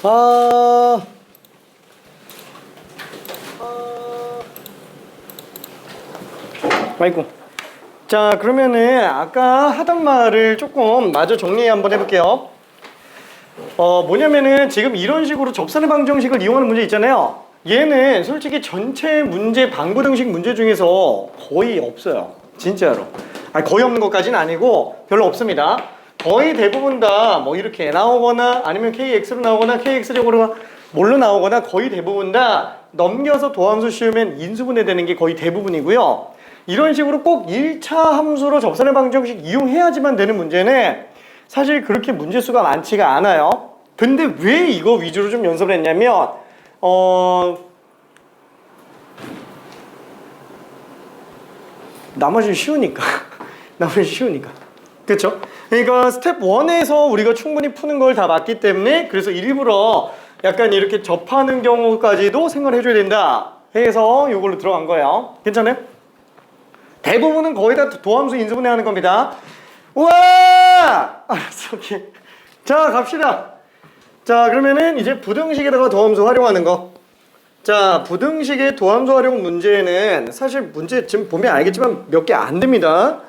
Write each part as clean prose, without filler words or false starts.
아... 아이고. 자, 그러면은 아까 하던 말을 조금 마저 정리 한번 해볼게요. 뭐냐면은 지금 이런 식으로 접선의 방정식을 이용하는 문제 있잖아요. 얘는 솔직히 전체 문제 방부등식 문제 중에서 거의 없어요. 진짜로. 아니, 거의 없는 것까지는 아니고 별로 없습니다. 거의 대부분 다 뭐 이렇게 나오거나 아니면 KX로 나오거나 KX제곱으로 뭘로 나오거나 거의 대부분 다 넘겨서 도함수 씌우면 인수분해 되는 게 거의 대부분이고요. 이런 식으로 꼭 1차 함수로 접선의 방정식 이용해야지만 되는 문제는 사실 그렇게 문제수가 많지가 않아요. 근데 왜 이거 위주로 좀 연습을 했냐면 나머지는 쉬우니까. 나머지는 쉬우니까. 그렇죠? 그러니까 스텝 1에서 우리가 충분히 푸는 걸 다 맞기 때문에 그래서 일부러 약간 이렇게 접하는 경우까지도 생각을 해줘야 된다 해서 이걸로 들어간 거예요. 괜찮아요? 대부분은 거의 다 도함수 인수분해 하는 겁니다. 우와! 알았어, 오케이. 자, 갑시다. 자, 그러면은 이제 부등식에다가 도함수 활용하는 거. 자, 부등식의 도함수 활용 문제는 사실 문제 지금 보면 알겠지만 몇 개 안 됩니다.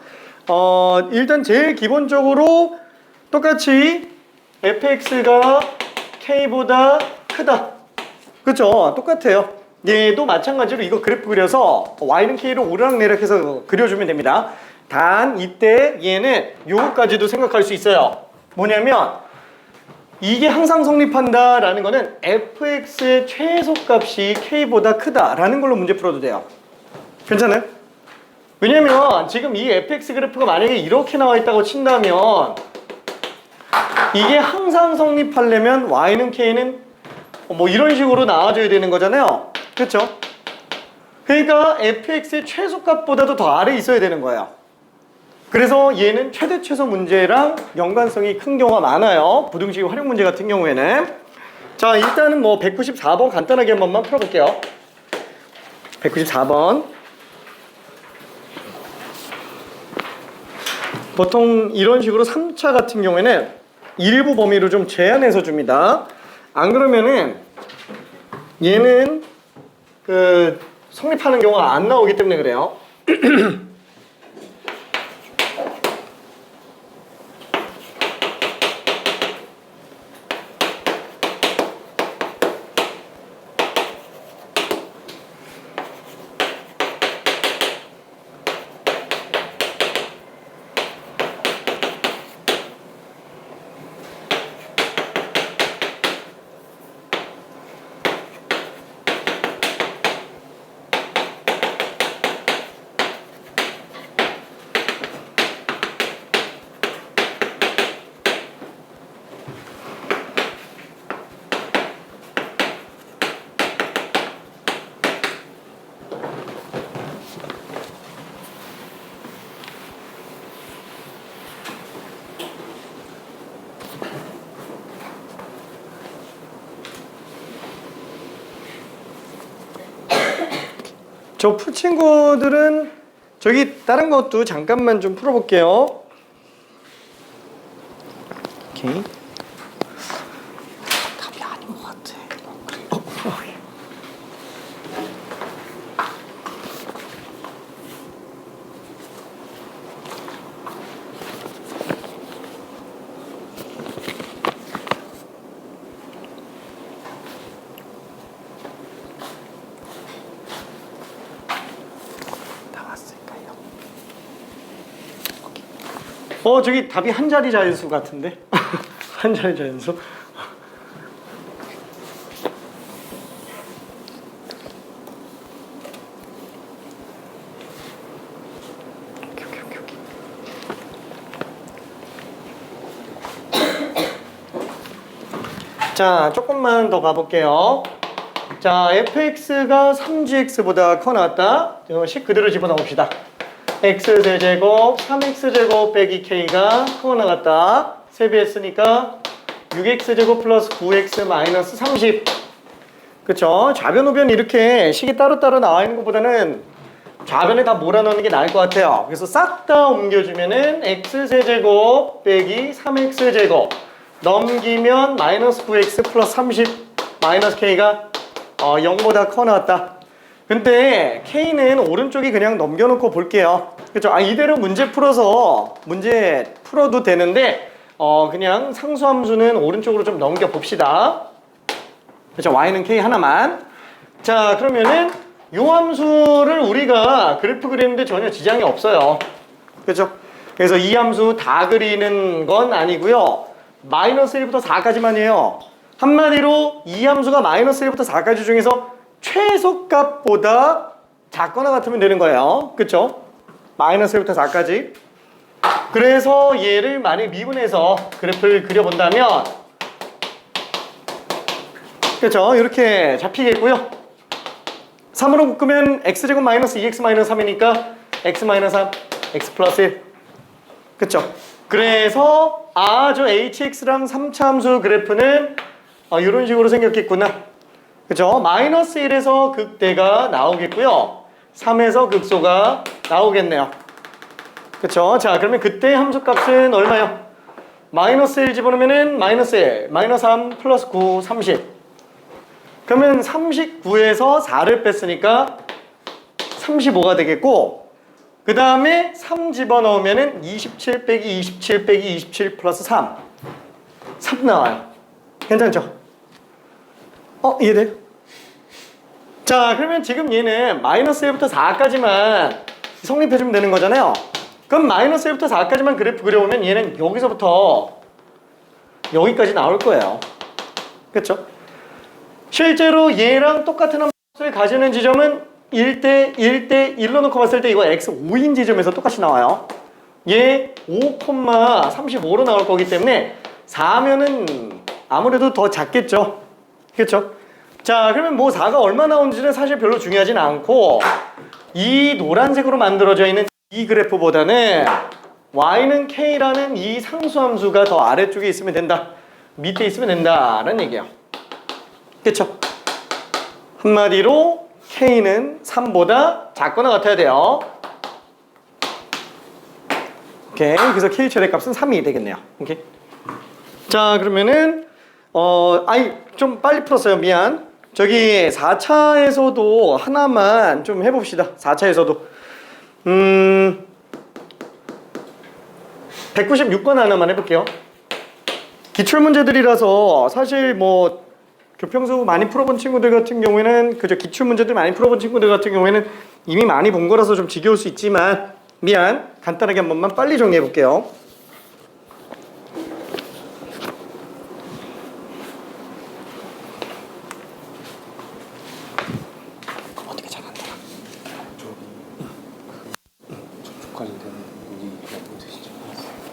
일단 제일 기본적으로 똑같이 fx가 k보다 크다. 그쵸? 똑같아요. 얘도 마찬가지로 이거 그래프 그려서 y는 k로 오르락내리락해서 그려주면 됩니다. 단 이때 얘는 요거까지도 생각할 수 있어요. 뭐냐면 이게 항상 성립한다라는 거는 fx의 최소값이 k보다 크다라는 걸로 문제 풀어도 돼요. 괜찮아요? 왜냐면 지금 이 fx 그래프가 만약에 이렇게 나와 있다고 친다면 이게 항상 성립하려면 y는 k는 뭐 이런 식으로 나와줘야 되는 거잖아요. 그렇죠? 그러니까 fx의 최소값보다도 더 아래에 있어야 되는 거예요. 그래서 얘는 최대 최소 문제랑 연관성이 큰 경우가 많아요. 부등식 활용 문제 같은 경우에는. 자, 일단은 뭐 194번 간단하게 한 번만 풀어볼게요. 194번. 보통 이런 식으로 3차 같은 경우에는 일부 범위로 좀 제한해서 줍니다. 안 그러면은 얘는 성립하는 경우가 안 나오기 때문에 그래요. 저 풀 친구들은 저기 다른 것도 잠깐만 좀 풀어볼게요. 오케이. 답이 아닌 것 같아. 저기 답이 한 자리 자연수 같은데? 한 자리 자연수? 자, 조금만 더 가볼게요. 자, fx가 3gx보다 커 나왔다. 10 그대로 집어넣읍시다. x제곱 3x제곱 빼기 k가 크고 나갔다. 세배했으니까 6x제곱 플러스 9x 마이너스 30. 그쵸? 좌변 우변 이렇게 식이 따로따로 나와 있는 것보다는 좌변에 다 몰아넣는 게 나을 것 같아요. 그래서 싹 다 옮겨주면은 x세제곱 빼기 3x제곱 넘기면 마이너스 9x 플러스 30 마이너스 k가 0보다 커 나왔다. 근데 k는 오른쪽이 그냥 넘겨놓고 볼게요. 그렇죠? 이대로 문제 풀어도 되는데 그냥 상수함수는 오른쪽으로 좀 넘겨 봅시다. 그렇죠? y는 k 하나만. 자, 그러면은 요 함수를 우리가 그래프 그리는데 전혀 지장이 없어요. 그렇죠? 그래서 이 함수 다 그리는 건 아니고요. 마이너스 1부터 4까지만이에요. 한마디로 이 함수가 마이너스 1부터 4까지 중에서 최소값보다 작거나 같으면 되는 거예요. 그렇죠? 마이너스 1부터 4까지. 그래서 얘를 만약 미분해서 그래프를 그려본다면 그렇죠? 이렇게 잡히겠고요. 3으로 묶으면 x제곱 마이너스 2x 마이너스 3이니까 x 마이너스 3, x 플러스 1. 그렇죠? 그래서 저 hx랑 3차 함수 그래프는 이런 식으로 생겼겠구나. 그렇죠? 마이너스 1에서 극대가 나오겠고요. 3에서 극소가 나오겠네요. 그렇죠? 자, 그러면 그때 함수값은 얼마요? 마이너스 1 집어넣으면은 마이너스 1, 마이너스 3 플러스 9, 30. 그러면 39에서 4를 뺐으니까 35가 되겠고, 그 다음에 3 집어넣으면은 27 빼기 27 빼기 27 플러스 3. 3 나와요. 괜찮죠? 이해돼요? 자, 그러면 지금 얘는 마이너스 1부터 4까지만 성립해주면 되는 거잖아요. 그럼 마이너스 1부터 4까지만 그래프 그려보면 얘는 여기서부터 여기까지 나올 거예요. 그렇죠? 실제로 얘랑 똑같은 함수를 가지는 지점은 1대 1대 1로 놓고 봤을 때 이거 x5인 지점에서 똑같이 나와요. 얘 5,35로 나올 거기 때문에 4면은 아무래도 더 작겠죠. 그렇죠? 자, 그러면 뭐 4가 얼마 나오는지는 사실 별로 중요하진 않고 이 노란색으로 만들어져 있는 이 그래프보다는 y는 k라는 이 상수함수가 더 아래쪽에 있으면 된다. 밑에 있으면 된다라는 얘기예요. 그렇죠? 한마디로 k는 3보다 작거나 같아야 돼요. 오케이. 그래서 k 최대값은 3이 되겠네요. 오케이. 자, 그러면은 좀 빨리 풀었어요. 미안. 저기 4차에서도 하나만 좀 해봅시다. 4차에서도 196번 하나만 해볼게요. 기출문제들이라서 사실 뭐 교평수 많이 풀어본 친구들 같은 경우에는 그저 기출문제들 많이 풀어본 친구들 같은 경우에는 이미 많이 본 거라서 좀 지겨울 수 있지만 미안. 간단하게 한 번만 빨리 정리해 볼게요. 어떻게 잘 안 되나?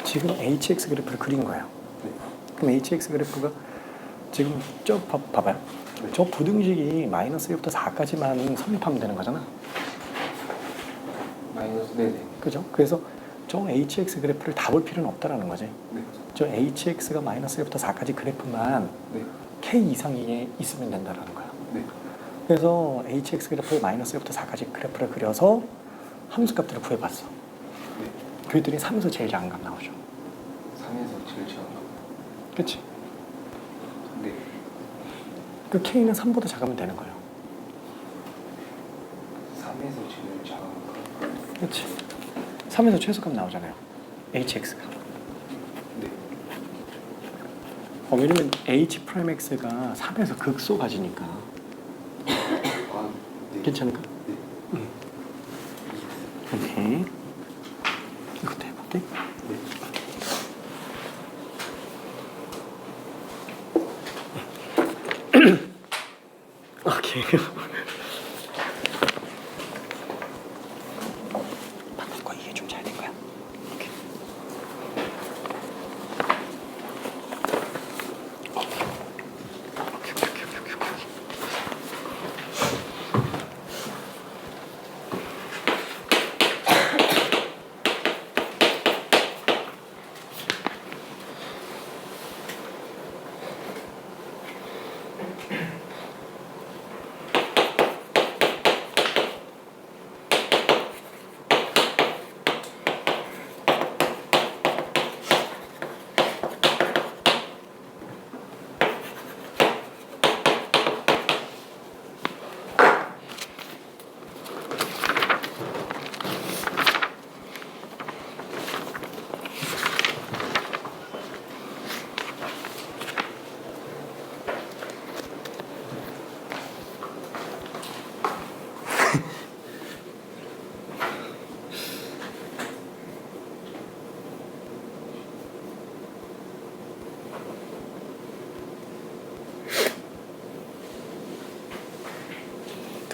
지금 hx 그래프를 그린 거예요. 그럼 hx 그래프가 지금 봐봐요. 저 부등식이 마이너스 1부터 4까지만 성립하면 되는 거잖아. 마이너스, 네네. 그죠? 그래서 저 hx 그래프를 다 볼 필요는 없다라는 거지. 네. 저 hx가 마이너스 1부터 4까지 그래프만 네. k 이상이 있으면 된다라는 거야. 네. 그래서 hx 그래프를 마이너스 1부터 4까지 그래프를 그려서 함수값들을 구해봤어. 네. 그랬더니 3에서 제일 작은 값 나오죠. 3에서 제일 작은 거. 그치? 네. 그 k는 3보다 작으면 되는 거예요. 3에서 제일 작은 거. 그치? 3에서 최소값 나오잖아요. hx가. 네. 왜냐면 h'x가 3에서 극소 가지니까. 네. 괜찮을까? 네. 오케이. 이것도 해볼게. 네. 오케이. 바꿀 거 이해 좀 잘 된 거야. 오케이.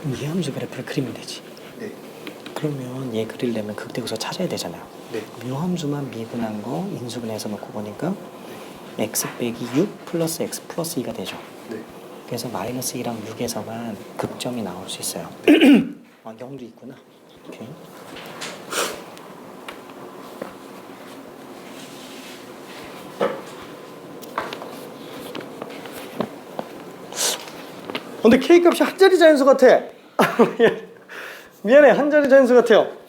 그럼 이 함수 그래프를 그리면 되지. 네. 그러면 얘 그리려면 극대구서 찾아야 되잖아요. 네. 이 함수만 미분한 거 인수분해해서 놓고 보니까 x 빼기 6 플러스 x 플러스 2가 되죠. 네. 그래서 마이너스 2랑 6에서만 극점이 나올 수 있어요. 아, 0도 있구나. 오케이. 근데 k 값이 한 자리 자연수 같아. 미안해, 한 자리 자연수 같아요.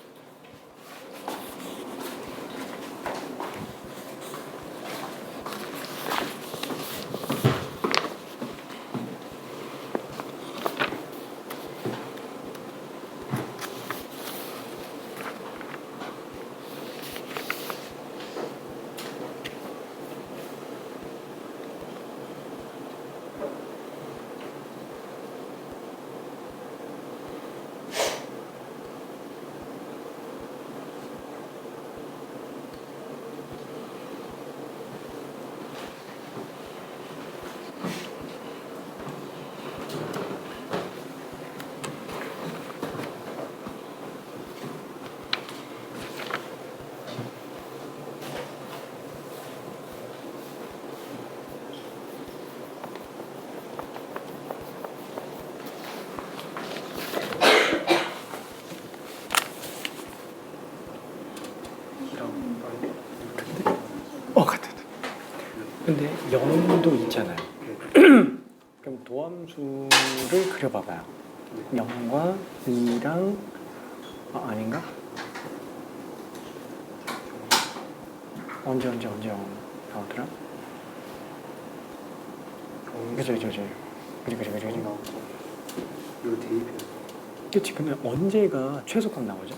같아. 근데 0도 있잖아요. 그럼 도함수를 그려봐봐요. 0과 2랑 아닌가? 언제 나오더라? 그죠. 나오고 이거 대입해서 그치. 그러면 언제가 최소값 나오죠?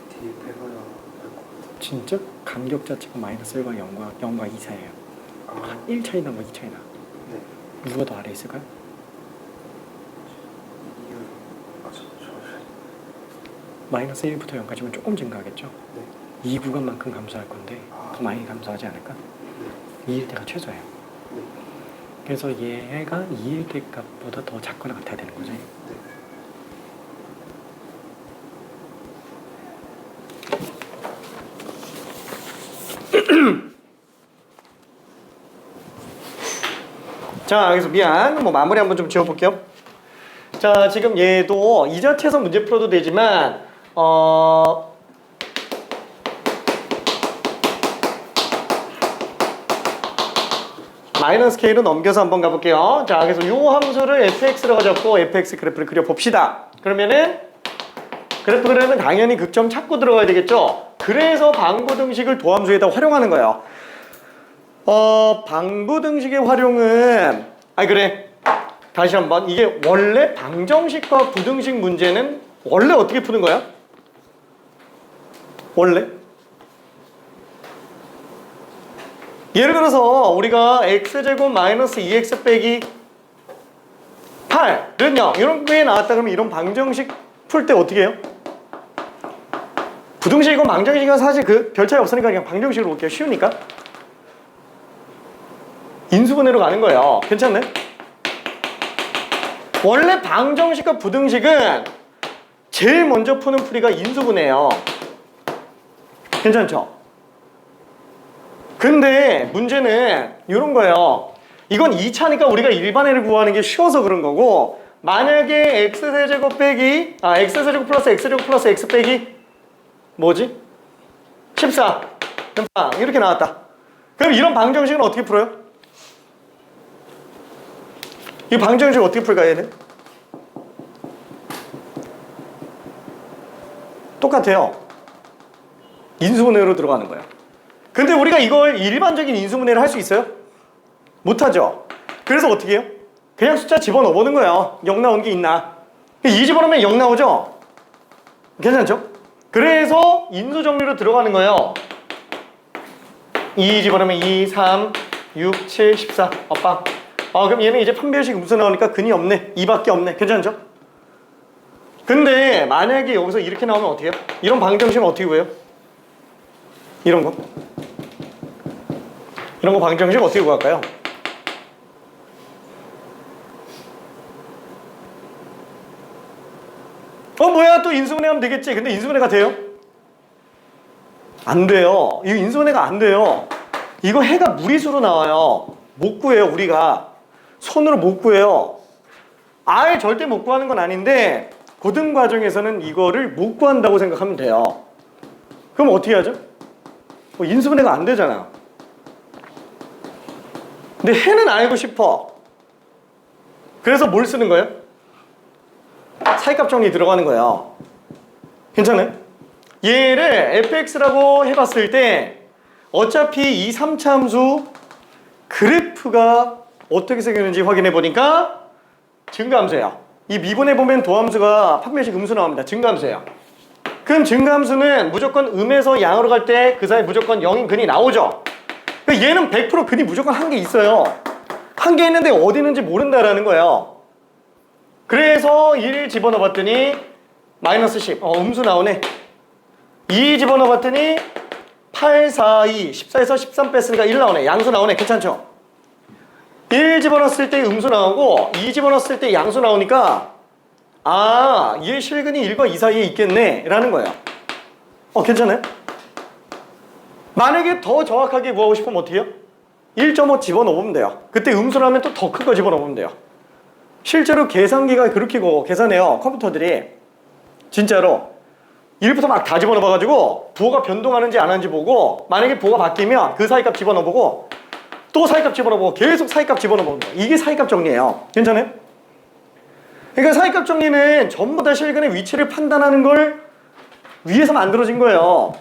대입해봐야 알 것 같아요. 진짜? 간격 자체가 마이너스 1과 0과 2 사이에요. 아, 1 차이나 뭐 2 차이나. 네. 누가 더 아래 있을까요? 이유 마이너스 1부터 0까지면 조금 증가하겠죠? 네. 이 구간만큼 감소할 건데 아. 더 많이 감소하지 않을까? 네. 2일 때가 최소예요. 네. 그래서 얘가 2일 때 값보다 더 작거나 같아야 되는 거지. 네. 자, 여기서 미안. 뭐 마무리 한번 좀 지어볼게요. 자, 지금 얘도 이자체에서 문제 풀어도 되지만 마이너스 k로 넘겨서 한번 가볼게요. 자, 그래서 이 함수를 fx라고 잡고 fx 그래프를 그려봅시다. 그러면은 그래프 그려면 당연히 극점 찾고 들어가야 되겠죠. 그래서 방부등식을 도함수에다 활용하는 거예요. 방부등식의 활용은 그래. 다시 한번 이게 원래 방정식과 부등식 문제는 원래 어떻게 푸는 거야? 원래? 예를 들어서 우리가 x제곱 마이너스 2x 빼기 8은 0 이런 게 나왔다 그러면 이런 방정식 풀 때 어떻게 해요? 부등식이고 방정식은 사실 그 별 차이 없으니까 그냥 방정식으로 볼게요. 쉬우니까. 인수분해로 가는 거예요. 괜찮네? 원래 방정식과 부등식은 제일 먼저 푸는 풀이가 인수분해예요. 괜찮죠? 근데 문제는 이런 거예요. 이건 2차니까 우리가 일반회를 구하는 게 쉬워서 그런 거고, 만약에 x세제곱 빼기 x세제곱 플러스 x제곱 플러스 x 빼기 뭐지? 14 이렇게 나왔다. 그럼 이런 방정식은 어떻게 풀어요? 이 방정식 어떻게 풀까 얘는? 똑같아요. 인수분해로 들어가는 거야. 근데 우리가 이걸 일반적인 인수분해를 할 수 있어요? 못하죠. 그래서 어떻게 해요? 그냥 숫자 집어넣어 보는 거예요. 0 나온 게 있나? 2 집어넣으면 0 나오죠? 괜찮죠? 그래서 인수정리로 들어가는 거예요. 2 집어넣으면 2, 3, 6, 7, 14 빵. 그럼 얘는 이제 판별식 음수 나오니까 근이 없네. 2밖에 없네. 괜찮죠? 근데 만약에 여기서 이렇게 나오면 어떻게 해요? 이런 방정식은 어떻게 구해요? 이런 거 방정식 어떻게 구할까요? 뭐야 또 인수분해 하면 되겠지. 근데 인수분해가 돼요? 안 돼요. 이거 인수분해가 안 돼요. 이거 해가 무리수로 나와요. 못 구해요. 우리가 손으로 못 구해요. 아예 절대 못 구하는 건 아닌데 고등 과정에서는 이거를 못 구한다고 생각하면 돼요. 그럼 어떻게 하죠? 인수분해가 안 되잖아. 근데 해는 알고 싶어. 그래서 뭘 쓰는 거예요? 사이값 정리 들어가는 거예요. 괜찮아요? 얘를 fx라고 해봤을 때 어차피 이 3차 함수 그래프가 어떻게 생겼는지 확인해 보니까 증가함수예요. 이 미분해보면 도함수가 판별식 음수 나옵니다. 증가함수예요. 그럼 증가함수는 무조건 음에서 양으로 갈 때 그 사이 무조건 0인 근이 나오죠. 그러니까 얘는 100% 근이 무조건 한 개 있어요. 한 개 있는데 어디 있는지 모른다라는 거예요. 그래서 1 집어넣어 봤더니 마이너스 10 음수 나오네. 2 집어넣어 봤더니 8, 4, 2 14에서 13 뺐으니까 1 나오네. 양수 나오네. 괜찮죠? 1 집어넣었을 때 음수 나오고 2 집어넣었을 때 양수 나오니까 얘 실근이 1과 2 사이에 있겠네 라는 거예요. 괜찮아요? 만약에 더 정확하게 구하고 싶으면 어떻게 해요? 1.5 집어넣으면 돼요. 그때 음수라면 또 더 큰 거 집어넣으면 돼요. 실제로 계산기가 그렇게 계산해요. 컴퓨터들이. 진짜로 1부터 막 다 집어넣어가지고 부호가 변동하는지 안 하는지 보고 만약에 부호가 바뀌면 그 사이값 집어넣어보고 또 사이값 집어넣어보고 계속 사이값 집어넣어보는 거예요. 이게 사이값 정리예요. 괜찮아요? 그러니까 사이값 정리는 전부 다 실근의 위치를 판단하는 걸 위해서 만들어진 거예요.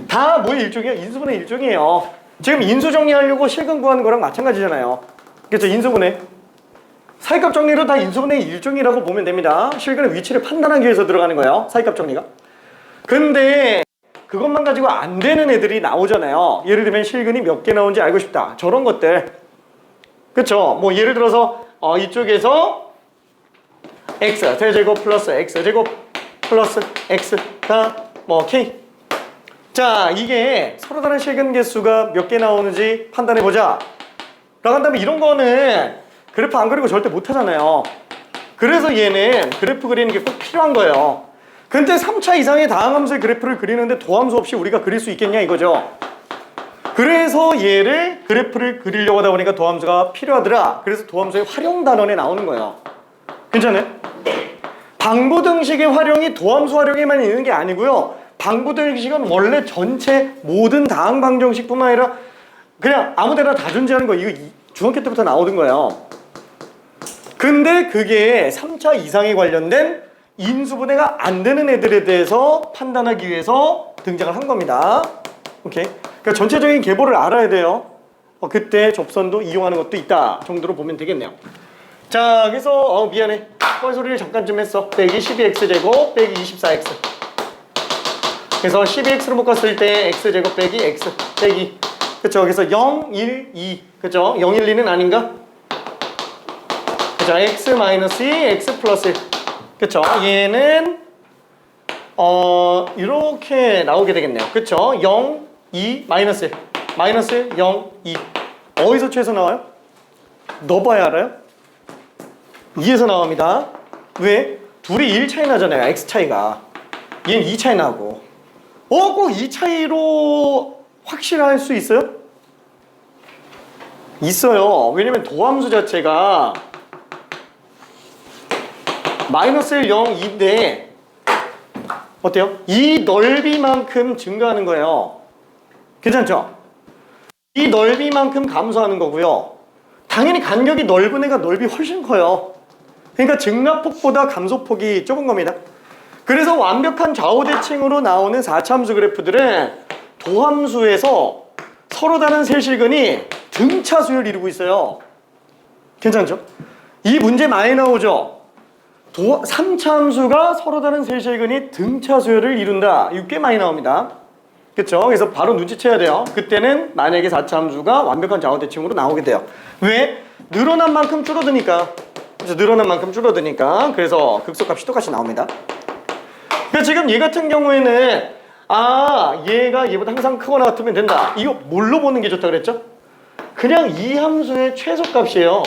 다 뭐의 일종이에요? 인수분해 일종이에요. 지금 인수 정리하려고 실근 구하는 거랑 마찬가지잖아요. 그렇죠? 인수분해. 사이값 정리로 다 인수분해의 일종이라고 보면 됩니다. 실근의 위치를 판단하기 위해서 들어가는 거예요. 사이값 정리가. 근데 그것만 가지고 안 되는 애들이 나오잖아요. 예를 들면 실근이 몇 개 나오는지 알고 싶다. 저런 것들. 그쵸? 뭐 예를 들어서 이쪽에서 x 세제곱 플러스 x 제곱 플러스 x가 뭐 k. 자, 이게 서로 다른 실근 개수가 몇 개 나오는지 판단해보자 라고 한다면 이런 거는 그래프 안 그리고 절대 못 하잖아요. 그래서 얘는 그래프 그리는 게 꼭 필요한 거예요. 근데 3차 이상의 다항함수의 그래프를 그리는데 도함수 없이 우리가 그릴 수 있겠냐 이거죠. 그래서 얘를 그래프를 그리려고 하다 보니까 도함수가 필요하더라. 그래서 도함수의 활용 단원에 나오는 거예요. 괜찮아요? 방부등식의 활용이 도함수 활용에만 있는 게 아니고요. 방부등식은 원래 전체 모든 다항 방정식뿐만 아니라 그냥 아무데나 다 존재하는 거. 이거 중학교 때부터 나오던 거예요. 근데 그게 3차 이상에 관련된 인수분해가 안 되는 애들에 대해서 판단하기 위해서 등장을 한 겁니다. 오케이. 그러니까 전체적인 계보를 알아야 돼요. 그때 접선도 이용하는 것도 있다 정도로 보면 되겠네요. 자, 그래서 미안해. 뻘소리를 잠깐쯤 했어. 빼기 12x제곱 빼기 24x. 그래서 12x로 묶었을 때 x제곱 빼기 x 빼기. 그쵸? 그래서 0, 1, 2. 그쵸? 0, 1, 2는 아닌가? 그쵸? x 마이너스 2, x 플러스 1. 그쵸? 얘는 이렇게 나오게 되겠네요. 그쵸? 0, 2, 마이너스 1. 마이너스 0, 2. 어디서 최소 나와요? 넣어봐야 알아요? 2에서 나옵니다. 왜? 둘이 1 차이 나잖아요. x 차이가. 얘는 2 차이 나고. 꼭 2 차이로 확실할 수 있어요? 있어요. 왜냐면 도함수 자체가 마이너스 1, 0, 2인데 어때요? 이 넓이만큼 증가하는 거예요. 괜찮죠? 이 넓이만큼 감소하는 거고요. 당연히 간격이 넓은 애가 넓이 훨씬 커요. 그러니까 증가폭보다 감소폭이 좁은 겁니다. 그래서 완벽한 좌우대칭으로 나오는 4차 함수 그래프들은 도함수에서 서로 다른 세실근이 등차 수열을 이루고 있어요. 괜찮죠? 이 문제 많이 나오죠? 3차 함수가 서로 다른 세실근이 등차 수열을 이룬다. 이거 꽤 많이 나옵니다. 그쵸? 그래서 바로 눈치채야 돼요. 그때는 만약에 4차 함수가 완벽한 좌우대칭으로 나오게 돼요. 왜? 늘어난 만큼 줄어드니까. 그래서 늘어난 만큼 줄어드니까. 그래서 극소값이 똑같이 나옵니다. 그러니까 지금 얘 같은 경우에는 얘가 얘보다 항상 크거나 같으면 된다. 이거 뭘로 보는 게 좋다 그랬죠? 그냥 이 함수의 최소값이에요.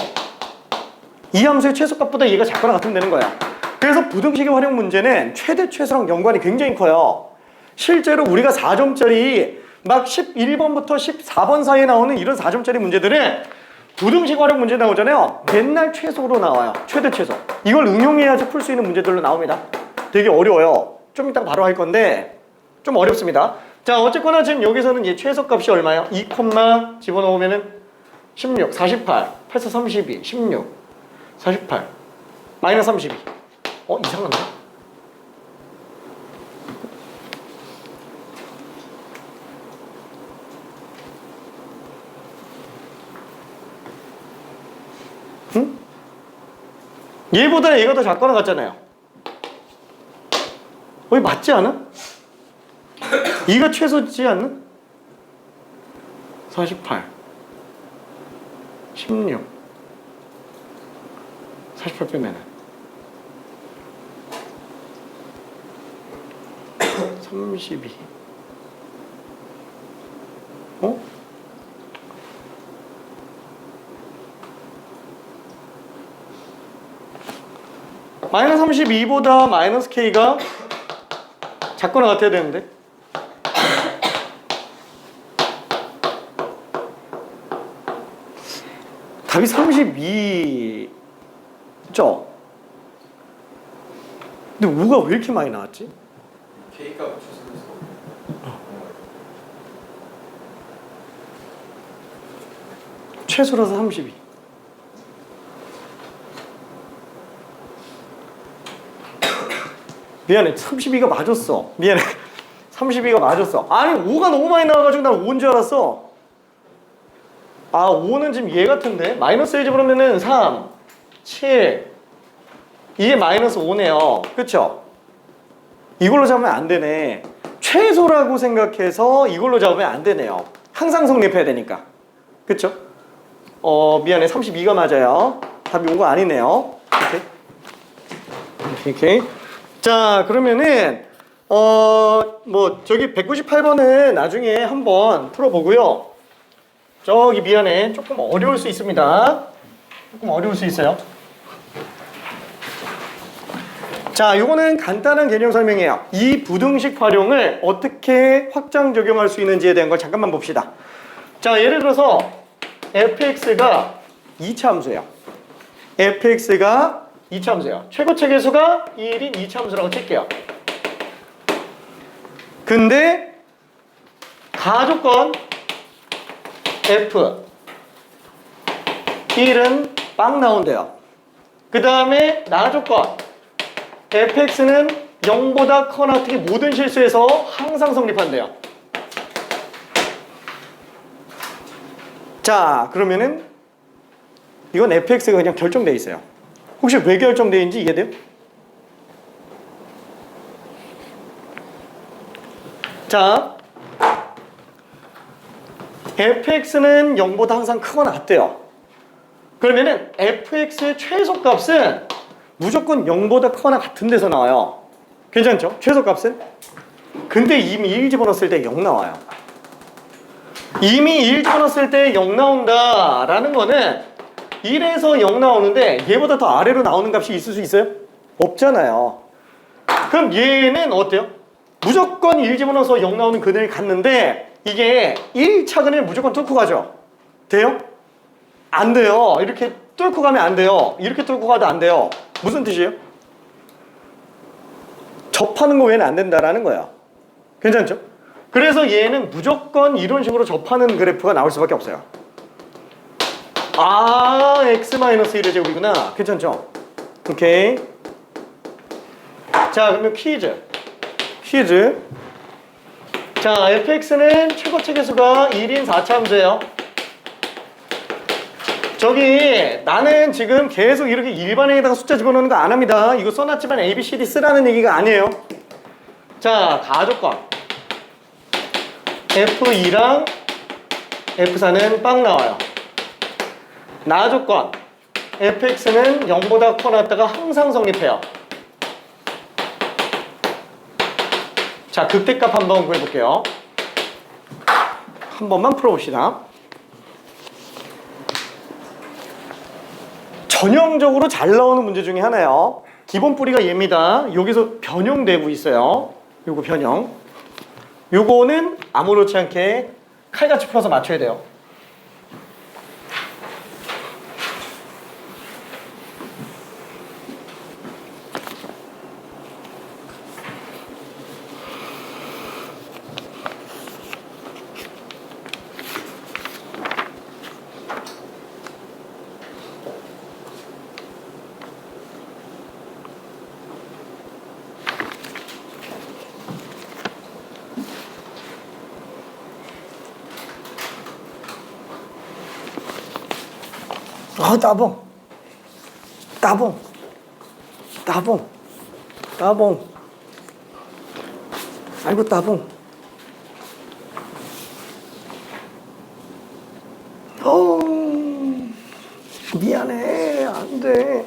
이 함수의 최소값보다 얘가 작거나 같으면 되는 거야. 그래서 부등식의 활용 문제는 최대 최소랑 연관이 굉장히 커요. 실제로 우리가 4점짜리 막 11번부터 14번 사이에 나오는 이런 4점짜리 문제들은 부등식 활용 문제 나오잖아요. 맨날 최소로 나와요. 최대 최소. 이걸 응용해야지 풀 수 있는 문제들로 나옵니다. 되게 어려워요. 좀 이따 바로 할 건데 좀 어렵습니다. 자, 어쨌거나 지금 여기서는 이 최소값이 얼마예요? 2, 집어넣으면은 16, 48, 8, 4, 32, 16, 48, 마이너스 32. 이상한데? 응? 얘보다 얘가 더 작거나 같잖아요. 맞지 않아? 2가 최소지 않나? 48 16 48 빼면은 32 마이너스 32보다 마이너스 K가 작거나 같아야 되는데 답이 32죠? 근데 5가 왜 이렇게 많이 나왔지? K가 최소에서 최소라서 32. 미안해, 32가 맞았어. 미안해, 32가 맞았어. 아니 5가 너무 많이 나와가지고 난 5인 줄 알았어. 5는 지금 얘 같은데 마이너스 1 집어넣으면은 3, 7 이게 마이너스 5네요. 그쵸? 이걸로 잡으면 안 되네. 최소라고 생각해서 이걸로 잡으면 안 되네요. 항상 성립해야 되니까. 그쵸? 미안해, 32가 맞아요. 답이 5가 아니네요. 오케이. 자, 그러면은 저기 198번은 나중에 한번 풀어보고요. 저기 미안해, 조금 어려울 수 있습니다. 조금 어려울 수 있어요. 자, 요거는 간단한 개념 설명이에요. 이 부등식 활용을 어떻게 확장 적용할 수 있는지에 대한 걸 잠깐만 봅시다. 자, 예를 들어서 fx가 2차 함수예요. fx가 2차 함수예요. 최고체 계수가 1인 2차 함수라고 칠게요. 근데 가조건 f 1은 빵 나온대요. 그 다음에 나조건 fx는 0보다 커나 특히 모든 실수에서 항상 성립한대요. 자, 그러면은 이건 fx가 그냥 결정돼 있어요. 혹시 왜 결정돼 있는지 이해돼요? 자, fx는 0보다 항상 크거나 같대요. 그러면은 fx의 최소값은 무조건 0보다 크거나 같은 데서 나와요. 괜찮죠? 최소값은? 근데 이미 1 집어넣었을 때 0 나와요. 이미 1 집어넣었을 때 0 나온다라는 거는 1에서 0 나오는데 얘보다 더 아래로 나오는 값이 있을 수 있어요? 없잖아요. 그럼 얘는 어때요? 무조건 1 집어넣어서 0 나오는 그늘을 갔는데 이게 1차 그늘 무조건 뚫고 가죠? 돼요? 안 돼요. 이렇게 뚫고 가면 안 돼요. 이렇게 뚫고 가도 안 돼요. 무슨 뜻이에요? 접하는 거 외에는 안 된다라는 거예요. 괜찮죠? 그래서 얘는 무조건 이런 식으로 접하는 그래프가 나올 수밖에 없어요. x-1의 제곱이구나. 괜찮죠? 오케이. 자, 그러면 퀴즈. 자, fx는 최고체 계수가 1인 4차 함수예요. 저기 나는 지금 계속 이렇게 일반행에다가 숫자 집어넣는 거 안 합니다. 이거 써놨지만 A, B, C, D 쓰라는 얘기가 아니에요. 자, 가조건 F2랑 F4는 빵 나와요. 나조건 fx는 0보다 커 났다가 항상 성립해요. 자, 극대값 한번 구해볼게요. 한 번만 풀어봅시다. 전형적으로 잘 나오는 문제 중에 하나예요. 기본 뿌리가 얘입니다. 여기서 변형되고 있어요. 요거 변형. 요거는 아무렇지 않게 칼같이 풀어서 맞춰야 돼요. 따봉. 따봉. 따봉. 따봉. 아이고, 따봉. 미안해. 안 돼.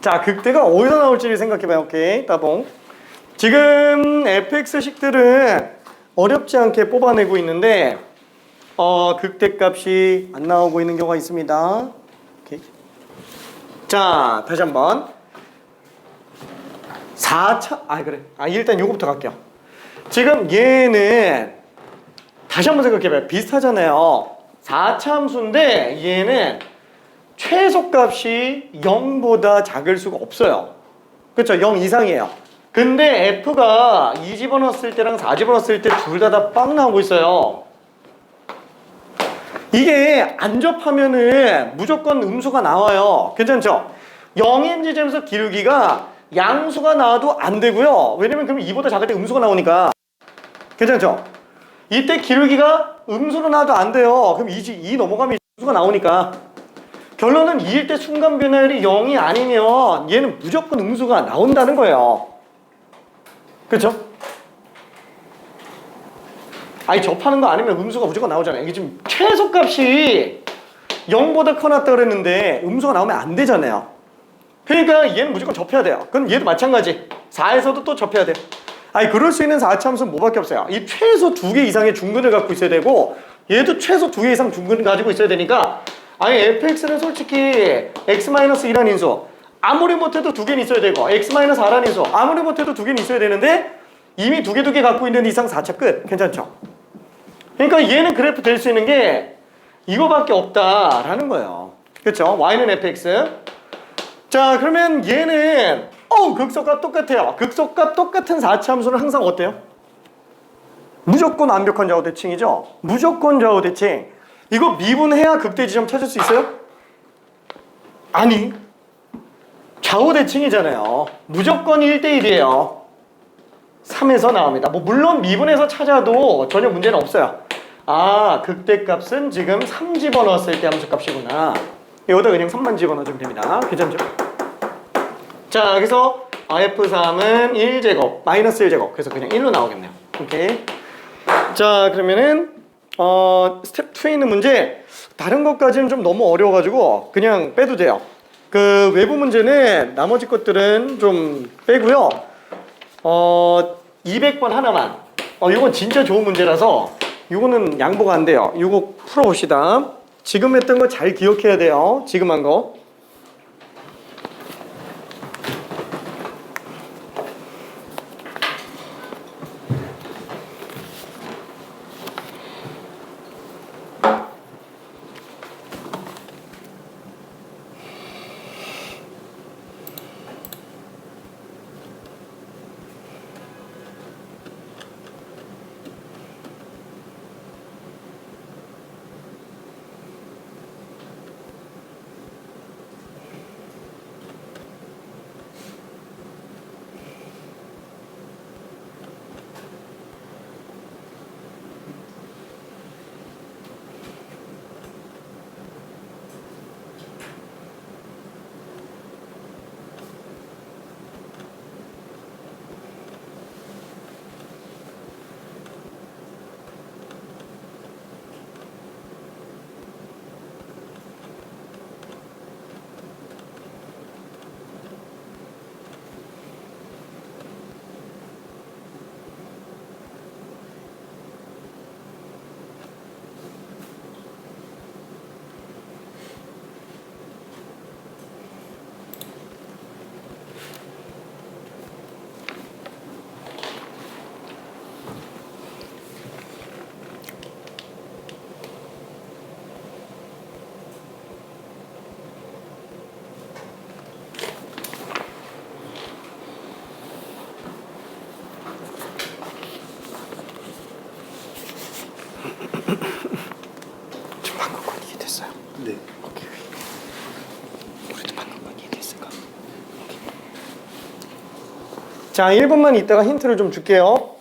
자, 극대가 어디서 나올지 생각해봐요. 오케이, 따봉. 지금 fx식들은 어렵지 않게 뽑아내고 있는데 극대값이 안 나오고 있는 경우가 있습니다. 오케이. 자, 다시 한번 4차 그래. 일단 요거부터 갈게요. 지금 얘는 다시 한번 생각해봐요. 비슷하잖아요. 4차 함수인데 얘는 최소값이 0보다 작을 수가 없어요. 그렇죠? 0 이상이에요. 근데 F가 2 집어넣었을 때랑 4 집어넣었을 때 둘 다 빵 나오고 있어요. 이게 안 접하면은 무조건 음수가 나와요. 괜찮죠? 0인 지점에서 기울기가 양수가 나와도 안 되고요. 왜냐면 그럼 2보다 작을 때 음수가 나오니까. 괜찮죠? 이때 기울기가 음수로 나와도 안 돼요. 그럼 2 넘어가면 음수가 나오니까. 결론은 2일 때 순간 변화율이 0이 아니면 얘는 무조건 음수가 나온다는 거예요. 그렇죠? 접하는 거 아니면 음수가 무조건 나오잖아요. 이게 지금 최소값이 0보다 커놨다 그랬는데 음수가 나오면 안 되잖아요. 그러니까 얘는 무조건 접해야 돼요. 그럼 얘도 마찬가지. 4에서도 또 접해야 돼요. 그럴 수 있는 4차 함수는 뭐밖에 없어요. 이 최소 2개 이상의 중근을 갖고 있어야 되고 얘도 최소 2개 이상 중근을 가지고 있어야 되니까 fx는 솔직히 x-1이라는 인수 아무리 못해도 2개는 있어야 되고 x-4라는 인수 아무리 못해도 2개는 있어야 되는데 이미 2개 갖고 있는 이상 4차 끝. 괜찮죠? 그러니까 얘는 그래프 될 수 있는 게 이거밖에 없다라는 거예요. 그렇죠? y는 fx. 자, 그러면 얘는 극소값 똑같아요. 극소값 똑같은 4차 함수는 항상 어때요? 무조건 완벽한 좌우 대칭이죠? 무조건 좌우 대칭. 이거 미분해야 극대 지점 찾을 수 있어요? 아니, 좌우 대칭이잖아요. 무조건 1대1이에요. 3에서 나옵니다. 물론 미분해서 찾아도 전혀 문제는 없어요. 극대값은 지금 3 집어넣었을 때 함수값이구나. 여기다 그냥 3만 집어넣어주면 됩니다. 괜찮죠? 자, 그래서 f3은 1제곱, 마이너스 1제곱. 그래서 그냥 1로 나오겠네요. 오케이. 자, 그러면은 스텝 2에 있는 문제 다른 것까지는 좀 너무 어려워가지고 그냥 빼도 돼요. 그 외부 문제는 나머지 것들은 좀 빼고요. 200번 하나만. 이건 진짜 좋은 문제라서 이거는 양보가 안 돼요. 이거 풀어봅시다. 지금 했던 거 잘 기억해야 돼요. 지금 한 거. 이해됐어요? 네. 오케이. 우리도 방금만 이해됐을까? 오케이. 자, 1분만 있다가 힌트를 좀 줄게요.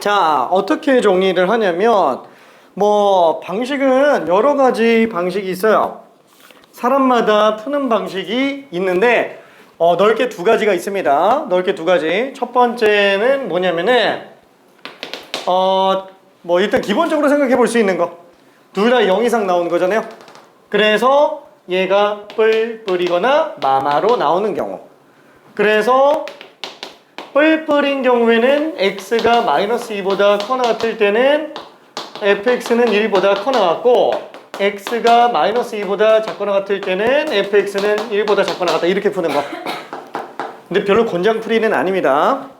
자, 어떻게 정리를 하냐면 뭐 방식은 여러 가지 방식이 있어요. 사람마다 푸는 방식이 있는데 넓게 두 가지가 있습니다. 넓게 두 가지. 첫 번째는 뭐냐면은 뭐 일단 기본적으로 생각해 볼 수 있는 거. 둘 다 0 이상 나오는 거잖아요. 그래서 얘가 뿔뿔이거나 마마로 나오는 경우. 그래서 뿔뿔인 경우에는 x가 마이너스 2보다 커나 같을 때는 fx는 1보다 커나 같고 x가 마이너스 2보다 작거나 같을 때는 fx는 1보다 작거나 같다. 이렇게 푸는 거. 근데 별로 곤장풀이는 아닙니다.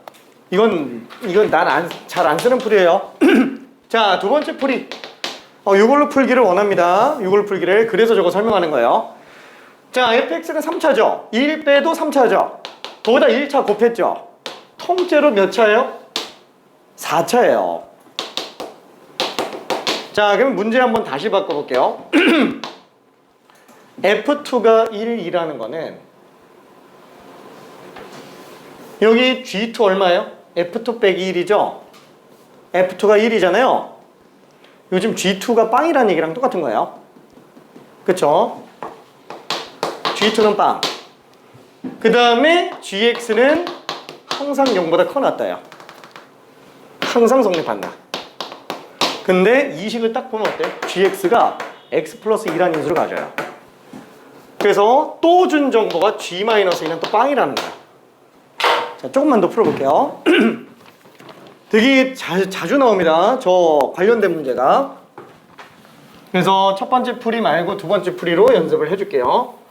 이건 난 잘 안 쓰는 풀이에요. 자, 두 번째 풀이. 이걸로 풀기를 원합니다. 이걸로 풀기를. 그래서 저거 설명하는 거예요. 자, fx가 3차죠. 1 빼도 3차죠. 거기다 1차 곱했죠. 통째로 몇 차예요? 4차예요. 자, 그럼 문제 한번 다시 바꿔볼게요. F2가 1이라는 거는 여기 G2 얼마예요? F2 빼기 1이죠? F2가 1이잖아요. 요즘 G2가 빵이라는 얘기랑 똑같은 거예요. 그쵸? G2는 빵. 그 다음에 GX는 항상 0보다 커 놨다요. 항상 성립한다. 근데 이 식을 딱 보면 어때요? GX가 X 플러스 2라는 인수를 가져요. 그래서 또 준 정보가 G-2는 또 빵이라는 거야. 자, 조금만 더 풀어볼게요. 되게 자주 나옵니다. 저 관련된 문제가. 그래서 첫 번째 풀이 말고 두 번째 풀이로 연습을 해줄게요.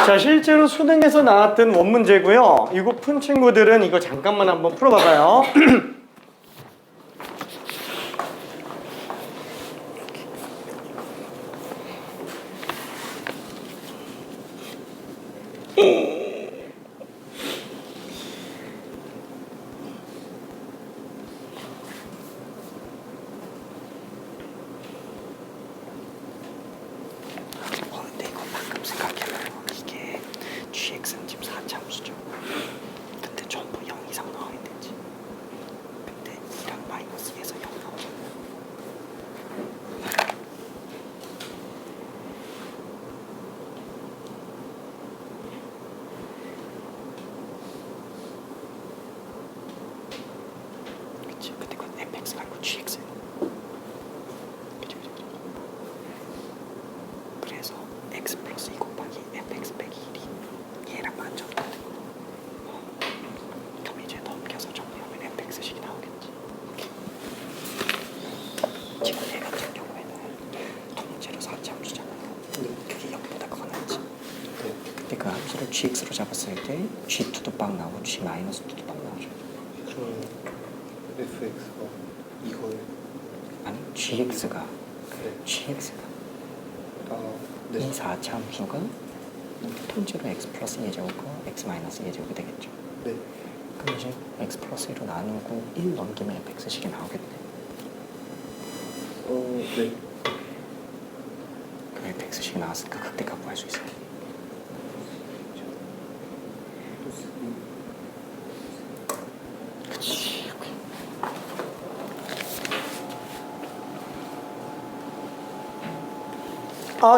자, 실제로 수능에서 나왔던 원문제고요. 이거 푼 친구들은 이거 잠깐만 한번 풀어봐봐요. 근데 이거 방금 생각해봐요. 이게 GX는 지금 4차 함수죠. gx로 잡았을 때 g2도 빵 나오고 g-2도 빵 나오죠. fx가 이거예요. 아니 gx가 네. gx가 네. 이 4차 함수가 통째로 x 플러스 2의 제곱과 x 마이너스 2의 제곱이 되겠죠. 네. 그럼 이제 x 플러스 1로 나누고 1 넘기면 fx식이 나오겠네. 네. 그럼 fx식이 나왔으니까 극대값 구할 수 있어요. 그치.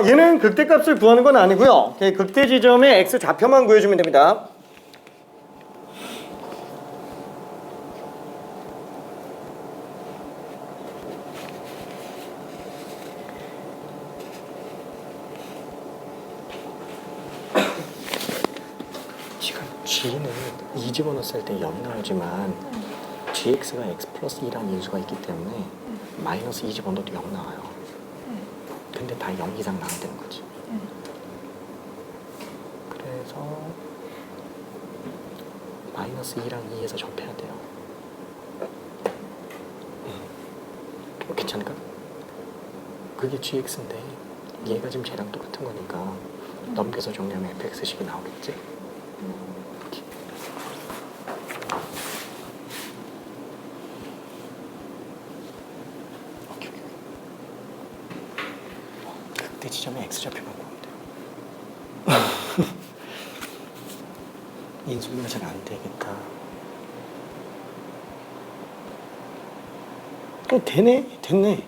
얘는 극대값을 구하는 건 아니고요. 극대 지점의 x 좌표만 구해주면 됩니다. 지금 g는 2 집어넣었을 때 0이 나오지만 gx가 x 플러스 2라는 인수가 있기 때문에 마이너스 2 집어넣어도 0 나와요. 근데 다 0 이상 나와야 되는 거지. 그래서 마이너스 2랑 2에서 접해야 돼요. 괜찮을까? 그게 gx인데 얘가 지금 쟤랑 똑같은 거니까 넘겨서 정리하면 fx식이 나오겠지? 이렇게. 오케이. 극대 지점에 x좌표만 구하면 돼요. 인수분해 잘 안 되겠다. 되네? 됐네.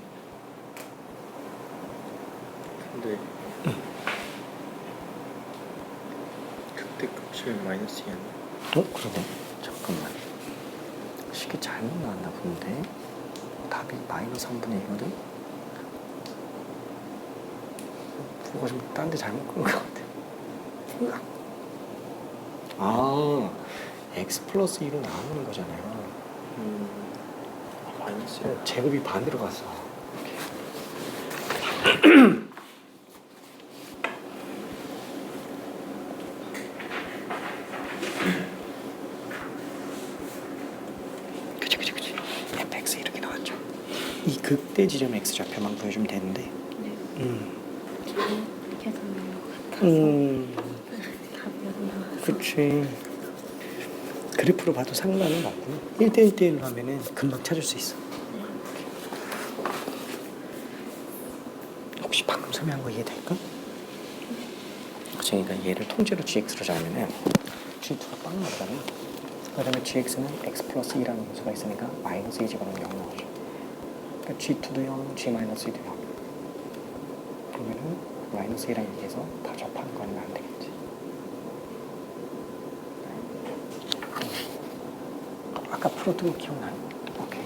근데 극대값이 마이너스 2 아니야? 그러네. 잠깐만. 식이 잘못 나왔나 본데. 답이 마이너스 3분의 1이거든? 그거 좀 딴 데 잘못 끄는 것 같아. x 플러스 2로 나누는 거잖아요. 마이너스 2. 제곱이 반대로 갔어. 그치. fx 이렇게 나왔죠. 이 극대 지점 x 좌표만 구해주면 되는데. 계산된 것 같아서 답이 안 나와서 그치. 그래프로 봐도 상관은 없고 1대1대1로 하면은 금방 찾을 수 있어. 혹시 방금 설명한 거 이해될까? 그러니까 얘를 통째로 gx로 잡으면은 g2가 빵 나오잖아요. 그다음에 gx는 x 플러스 2라는 함수가 있으니까 마이너스 2 집어넣으면 0 나오죠. 그러니까 g2도 0, g 마이너스 2도 0. 그러면은 마이너스 1랑 2에서 다 접하는 거 아니면 안 되겠지. 아까 풀었던 거 기억나요? 오케이.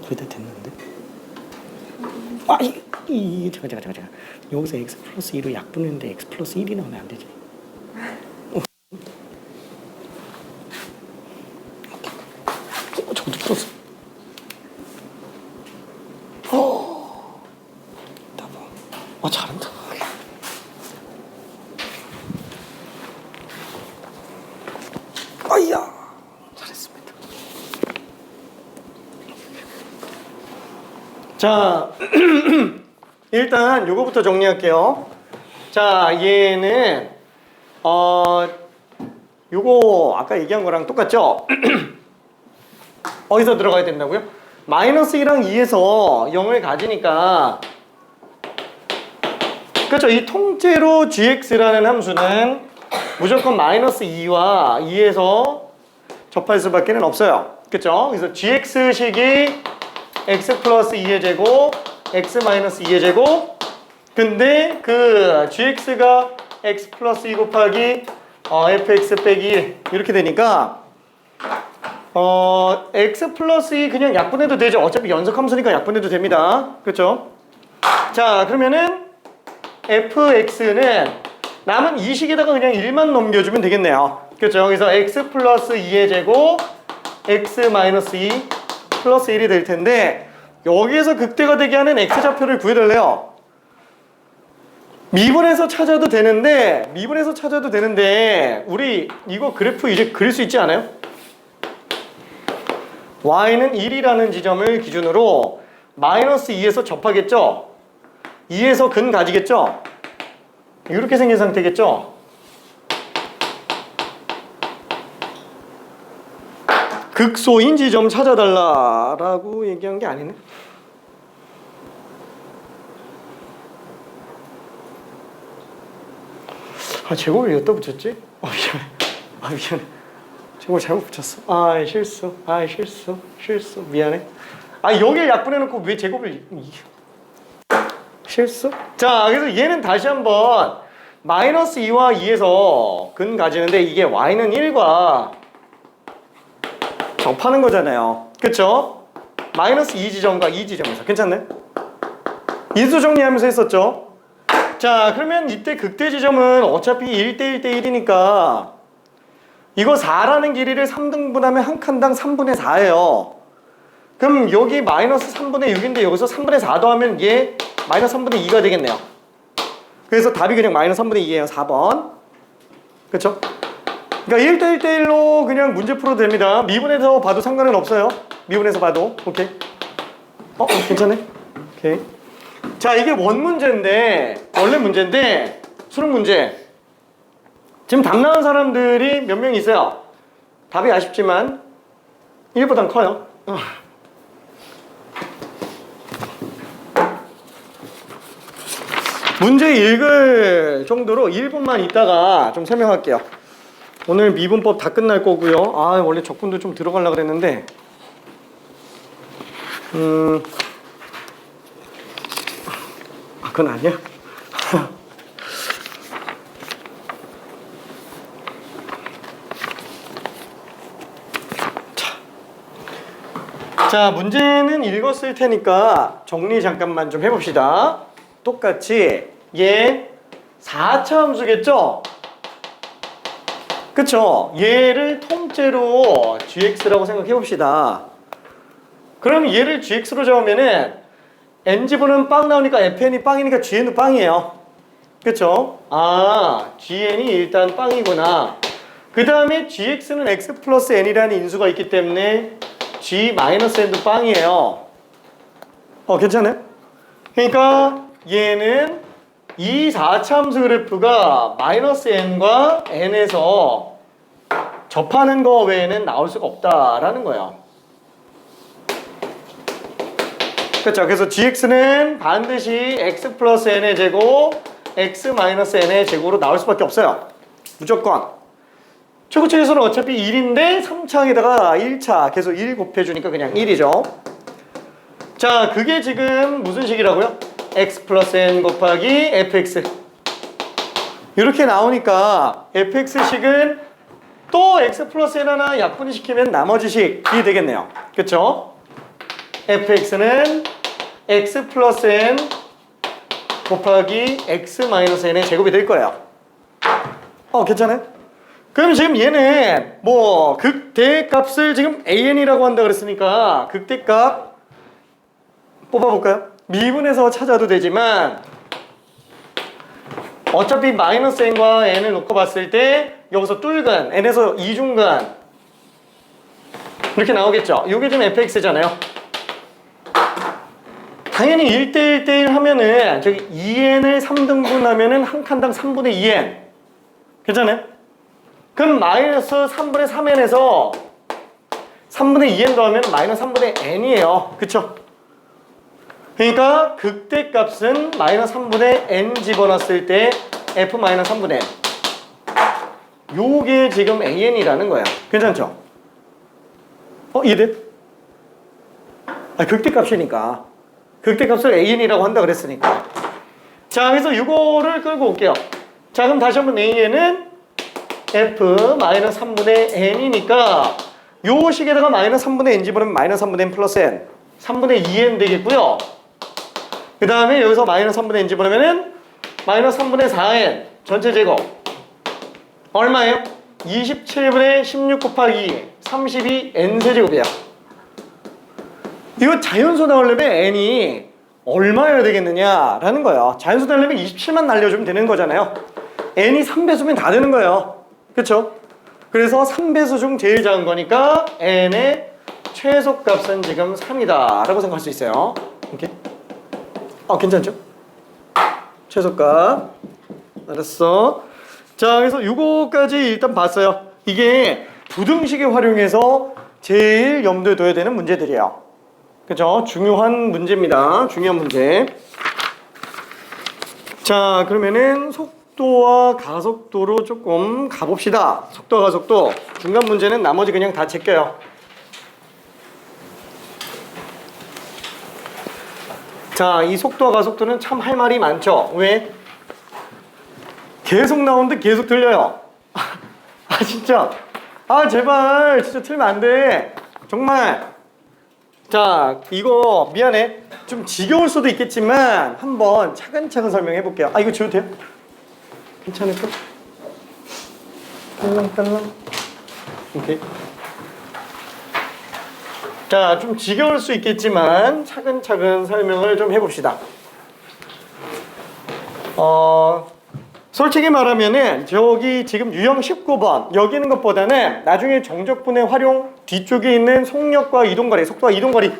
거의 다 됐는데? 잠깐. 여기서 x 플러스 2로 약분했는데 x 플러스 1이 나오면 안 되지. 저도 풀었어. 잘한다. 아이야, 잘했습니다. 자, 일단 요거부터 정리할게요. 자, 얘는 요거 아까 얘기한 거랑 똑같죠? 어디서 들어가야 된다고요? 마이너스 1랑 2에서 0을 가지니까, 그렇죠. 이 통째로 gx라는 함수는 무조건 마이너스 2와 2에서 접할 수밖에 없어요. 그렇죠? 그래서 gx식이 x 플러스 2의 제곱, x 마이너스 2의 제곱. 근데 그 gx가 x 플러스 2 곱하기 fx 빼기 1 이렇게 되니까 x 플러스 2 그냥 약분해도 되죠. 어차피 연속함수니까 약분해도 됩니다. 그렇죠? 자, 그러면은 fx는 남은 이 식에다가 그냥 1만 넘겨주면 되겠네요. 그렇죠? 그래서 x 플러스 2의 제곱, x 마이너스 2 플러스 1이 될 텐데 여기에서 극대가 되게 하는 x좌표를 구해달래요. 미분해서 찾아도 되는데 우리 이거 그래프 이제 그릴 수 있지 않아요? y는 1이라는 지점을 기준으로 마이너스 2에서 접하겠죠? 2에서 근 가지겠죠? 이렇게 생긴 상태겠죠? 극소인 지점 찾아달라라고 얘기한 게 아니네. 제곱을 여기다 붙였지? 미안해. 제곱을 잘못 붙였어. 실수. 미안해. 여기를 약분해놓고 왜 제곱을 실수? 자, 그래서 얘는 다시 한번 마이너스 2와 2에서 근 가지는데 이게 y는 1과 접하는 거잖아요. 그쵸? 마이너스 2 지점과 2 지점에서. 괜찮네? 인수 정리하면서 했었죠? 자, 그러면 이때 극대 지점은 어차피 1대 1대 1이니까 이거 4라는 길이를 3등분하면 한 칸당 3분의 4예요. 그럼 여기 마이너스 3분의 6인데 여기서 3분의 4 더하면 얘 마이너스 3분의 2가 되겠네요. 그래서 답이 그냥 마이너스 3분의 2예요. 4번. 그쵸? 그러니까 1대 1대 1로 그냥 문제 풀어도 됩니다. 미분해서 봐도 상관은 없어요. 미분해서 봐도. 오케이. 괜찮네. 오케이. 자, 이게 원래 문제인데 수능 문제. 지금 답 나온 사람들이 몇 명 있어요. 답이 아쉽지만 1보단 커요. 문제 읽을 정도로 1분만 있다가 좀 설명할게요. 오늘 미분법 다 끝날 거고요. 원래 적분도 좀 들어가려고 그랬는데 그건 아니야? 자, 문제는 읽었을 테니까 정리 잠깐만 좀 해봅시다. 똑같이 얘 4차 함수겠죠? 그쵸? 얘를 통째로 gx라고 생각해 봅시다. 그럼 얘를 gx로 잡으면은 n지분은 빵 나오니까 fn이 빵이니까 gn도 빵이에요. 그쵸? gn이 일단 빵이구나. 그 다음에 gx는 x 플러스 n이라는 인수가 있기 때문에 g-n도 빵이에요. 괜찮아요? 그러니까 얘는 이 4차 함수 그래프가 마이너스 n과 n에서 접하는 거 외에는 나올 수가 없다라는 거예요. 그렇죠. 그래서 gx는 반드시 x 플러스 n의 제곱, x 마이너스 n의 제곱으로 나올 수밖에 없어요. 무조건. 최고차에서는 어차피 1인데 3차항에다가 1차 계속 1 곱해주니까 그냥 1이죠. 자, 그게 지금 무슨 식이라고요? x 플러스 n 곱하기 fx. 이렇게 나오니까 fx식은 또 x 플러스 n 하나 약분을 시키면 나머지 식이 되겠네요. 그쵸? fx는 x 플러스 n 곱하기 x 마이너스 n의 제곱이 될 거예요. 괜찮아요? 그럼 지금 얘는 뭐 극대값을 지금 an이라고 한다 그랬으니까 극대값 뽑아볼까요? 미분해서 찾아도 되지만 어차피 마이너스 n과 n을 놓고 봤을 때 여기서 뚫근 n에서 이중근 이렇게 나오겠죠? 이게 지금 fx잖아요. 당연히 1대 1대 1 하면은 저기 2n을 3등분 하면은 한 칸당 3분의 2n. 괜찮아요? 그럼 마이너스 3분의 3n에서 3분의 2n 더하면 마이너스 3분의 n이에요. 그쵸? 그러니까 극대값은 마이너스 3분의 n 집어넣었을 때 f 마이너스 3분의 n. 요게 지금 an이라는 거야. 괜찮죠? 이해돼? 극대값이니까. 극대값을 an이라고 한다 그랬으니까. 자, 그래서 이거를 끌고 올게요. 자, 그럼 다시 한번 an은 f 마이너스 3분의 n이니까 요 식에다가 마이너스 3분의 n 집어넣으면 마이너스 3분의 n 플러스 n 3분의 2n 되겠고요. 그 다음에 여기서 마이너스 3분의 n 집어넣으면은 마이너스 3분의 4n 전체 제곱 얼마예요? 27분의 16 곱하기 32 n 세제곱이야. 이거 자연수 나오려면 n이 얼마여야 되겠느냐라는 거예요. 자연수 나오려면 27만 날려주면 되는 거잖아요. n이 3배수면 다 되는 거예요. 그쵸? 그래서 3배수 중 제일 작은 거니까 n의 최소값은 지금 3이다 라고 생각할 수 있어요. 오케이? 괜찮죠? 최소값. 알았어. 자, 그래서 요거까지 일단 봤어요. 이게 부등식에 활용해서 제일 염두에 둬야 되는 문제들이에요. 그죠? 중요한 문제입니다. 중요한 문제. 자, 그러면은 속도와 가속도로 조금 가봅시다. 속도와 가속도. 중간 문제는 나머지 그냥 다 제껴요. 자, 이 속도와 가속도는 참 할 말이 많죠. 왜? 계속 나오는데 계속 틀려요. 진짜. 제발 진짜 틀리면 안 돼. 정말. 자, 이거 미안해. 좀 지겨울 수도 있겠지만 한번 차근차근 설명해 볼게요. 이거 지워도 돼요? 괜찮을까? 딸랑딸랑. 오케이. 자, 좀 지겨울 수 있겠지만 차근차근 설명을 좀 해봅시다. 솔직히 말하면은 저기 지금 유형 19번 여기 있는 것보다는 나중에 정적분의 활용 뒤쪽에 있는 속력과 이동거리, 속도와 이동거리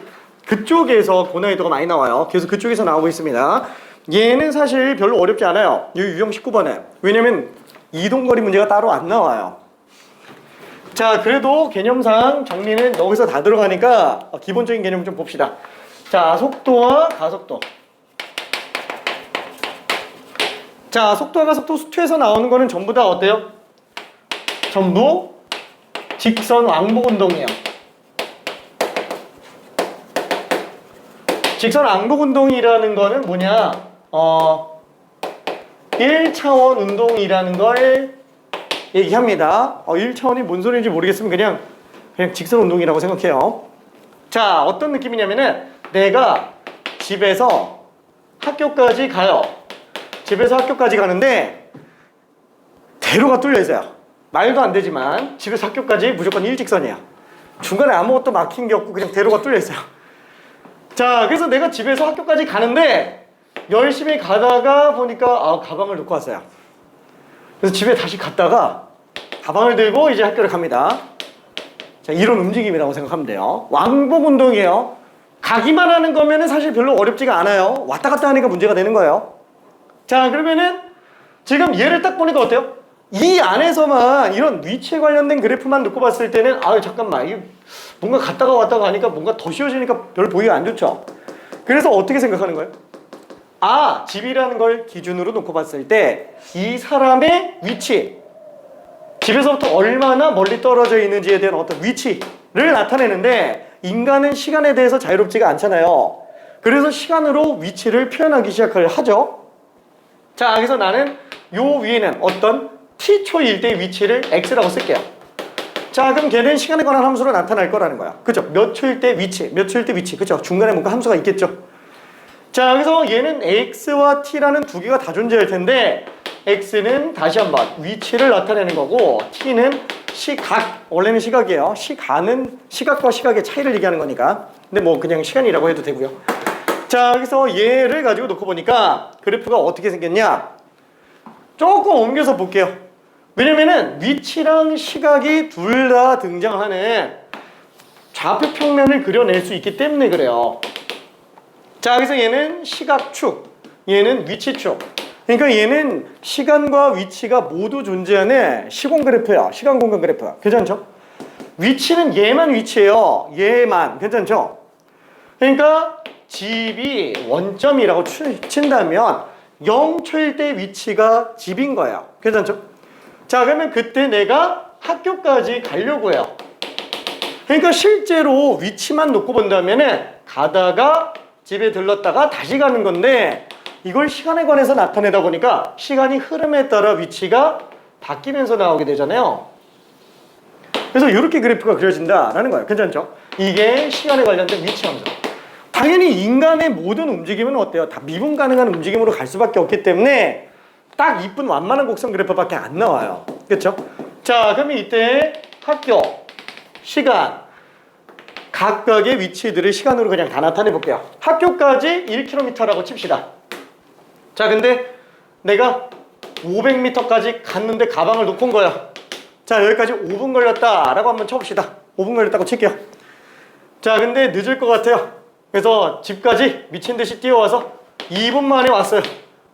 그쪽에서 고난이도가 많이 나와요. 그래서 그쪽에서 나오고 있습니다. 얘는 사실 별로 어렵지 않아요. 이 유형 19번은. 왜냐면 이동거리 문제가 따로 안 나와요. 자, 그래도 개념상 정리는 여기서 다 들어가니까 기본적인 개념 좀 봅시다. 자, 속도와 가속도. 자, 속도와 가속도 수투에서 나오는 거는 전부 다 어때요? 전부 직선 왕복 운동이에요. 직선 왕복 운동이라는 거는 뭐냐? 1차원 운동이라는 걸 얘기합니다. 1차원이 뭔 소리인지 모르겠으면 그냥 직선 운동이라고 생각해요. 자, 어떤 느낌이냐면은 내가 집에서 학교까지 가요. 집에서 학교까지 가는데 대로가 뚫려 있어요. 말도 안 되지만 집에서 학교까지 무조건 일직선이야. 중간에 아무것도 막힌 게 없고 그냥 대로가 뚫려 있어요. 자, 그래서 내가 집에서 학교까지 가는데 열심히 가다가 보니까 가방을 놓고 왔어요. 그래서 집에 다시 갔다가 가방을 들고 이제 학교를 갑니다. 자, 이런 움직임이라고 생각하면 돼요. 왕복 운동이에요. 가기만 하는 거면은 사실 별로 어렵지가 않아요. 왔다 갔다 하니까 문제가 되는 거예요. 자, 그러면은 지금 얘를 딱 보니까 어때요? 이 안에서만 이런 위치에 관련된 그래프만 놓고 봤을 때는 잠깐만, 이게 뭔가 갔다가 왔다가 하니까 뭔가 더 쉬워지니까 별 보기가 안 좋죠. 그래서 어떻게 생각하는 거예요? 집이라는 걸 기준으로 놓고 봤을 때 이 사람의 위치, 집에서부터 얼마나 멀리 떨어져 있는지에 대한 어떤 위치를 나타내는데 인간은 시간에 대해서 자유롭지가 않잖아요. 그래서 시간으로 위치를 표현하기 시작을 하죠. 자, 그래서 나는 요 위에는 어떤 t초일 때 위치를 x라고 쓸게요. 자, 그럼 걔는 시간에 관한 함수로 나타날 거라는 거야. 그죠? 몇 초일 때 위치, 몇 초일 때 위치. 그죠? 중간에 뭔가 함수가 있겠죠. 자, 그래서 얘는 x와 t라는 두 개가 다 존재할 텐데 x는 다시 한번 위치를 나타내는 거고 t는 시각, 원래는 시각이에요. 시간은 시각과 시각의 차이를 얘기하는 거니까. 근데 뭐 그냥 시간이라고 해도 되고요. 자, 여기서 얘를 가지고 놓고 보니까 그래프가 어떻게 생겼냐? 조금 옮겨서 볼게요. 왜냐면은 위치랑 시각이 둘 다 등장하는 좌표 평면을 그려낼 수 있기 때문에 그래요. 자, 그래서 얘는 시각축, 얘는 위치축. 그러니까 얘는 시간과 위치가 모두 존재하는 시공 그래프야. 시간 공간 그래프. 괜찮죠? 위치는 얘만 위치예요. 얘만. 괜찮죠? 그러니까 집이 원점이라고 친다면 0초일 때 위치가 집인 거예요. 괜찮죠? 자, 그러면 그때 내가 학교까지 가려고 해요. 그러니까 실제로 위치만 놓고 본다면은 가다가 집에 들렀다가 다시 가는 건데 이걸 시간에 관해서 나타내다 보니까 시간이 흐름에 따라 위치가 바뀌면서 나오게 되잖아요. 그래서 이렇게 그래프가 그려진다라는 거예요. 괜찮죠? 이게 시간에 관련된 위치 함수. 당연히 인간의 모든 움직임은 어때요? 다 미분 가능한 움직임으로 갈 수밖에 없기 때문에 딱 이쁜 완만한 곡선 그래프밖에 안 나와요. 그렇죠? 자, 그러면 이때 학교, 시간, 각각의 위치들을 시간으로 그냥 다 나타내 볼게요. 학교까지 1km라고 칩시다. 자, 근데 내가 500m까지 갔는데 가방을 놓고 온 거야. 자, 여기까지 5분 걸렸다라고 한번 쳐봅시다. 5분 걸렸다고 칠게요. 자, 근데 늦을 것 같아요. 그래서 집까지 미친 듯이 뛰어와서 2분 만에 왔어요.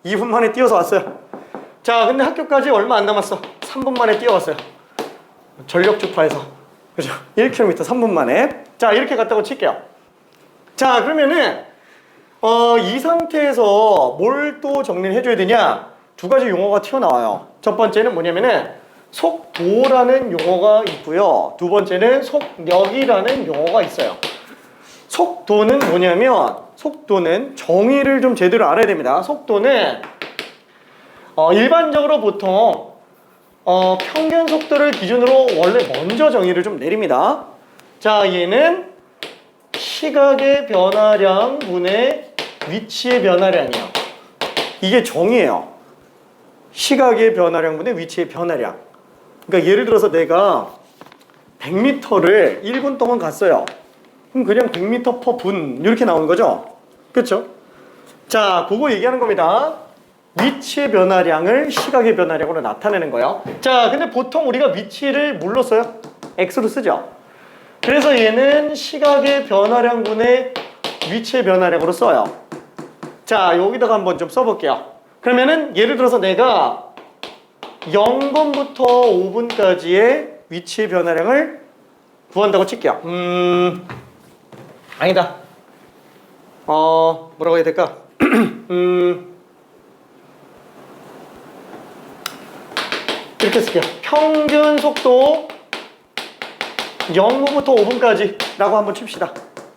2분 만에 뛰어서 왔어요. 자, 근데 학교까지 얼마 안 남았어. 3분 만에 뛰어왔어요. 전력 주파해서. 그죠? 1km 3분 만에. 자, 이렇게 갔다고 칠게요. 자, 그러면은 이 상태에서 뭘 또 정리를 해줘야 되냐? 두 가지 용어가 튀어나와요. 첫 번째는 뭐냐면은 속도라는 용어가 있고요. 두 번째는 속력이라는 용어가 있어요. 속도는 뭐냐면 속도는 정의를 좀 제대로 알아야 됩니다. 속도는 일반적으로 보통 평균 속도를 기준으로 원래 먼저 정의를 좀 내립니다. 자, 얘는 시각의 변화량 분의 위치의 변화량이에요. 이게 정의예요. 시각의 변화량 분의 위치의 변화량. 그러니까 예를 들어서 내가 100m를 1분 동안 갔어요. 그럼 그냥 100m per 분 이렇게 나오는 거죠. 그렇죠? 자, 그거 얘기하는 겁니다. 위치의 변화량을 시각의 변화량으로 나타내는 거예요. 자, 근데 보통 우리가 위치를 뭘로 써요? X로 쓰죠. 그래서 얘는 시각의 변화량 분의 위치의 변화량으로 써요. 자, 여기다가 한번 좀 써볼게요. 그러면은 예를 들어서 내가 0분부터 5분까지의 위치의 변화량을 구한다고 칠게요. 아니다. 뭐라고 해야 될까? 이렇게 쓸게요. 평균 속도 0분부터 5분까지 라고 한번 칩시다.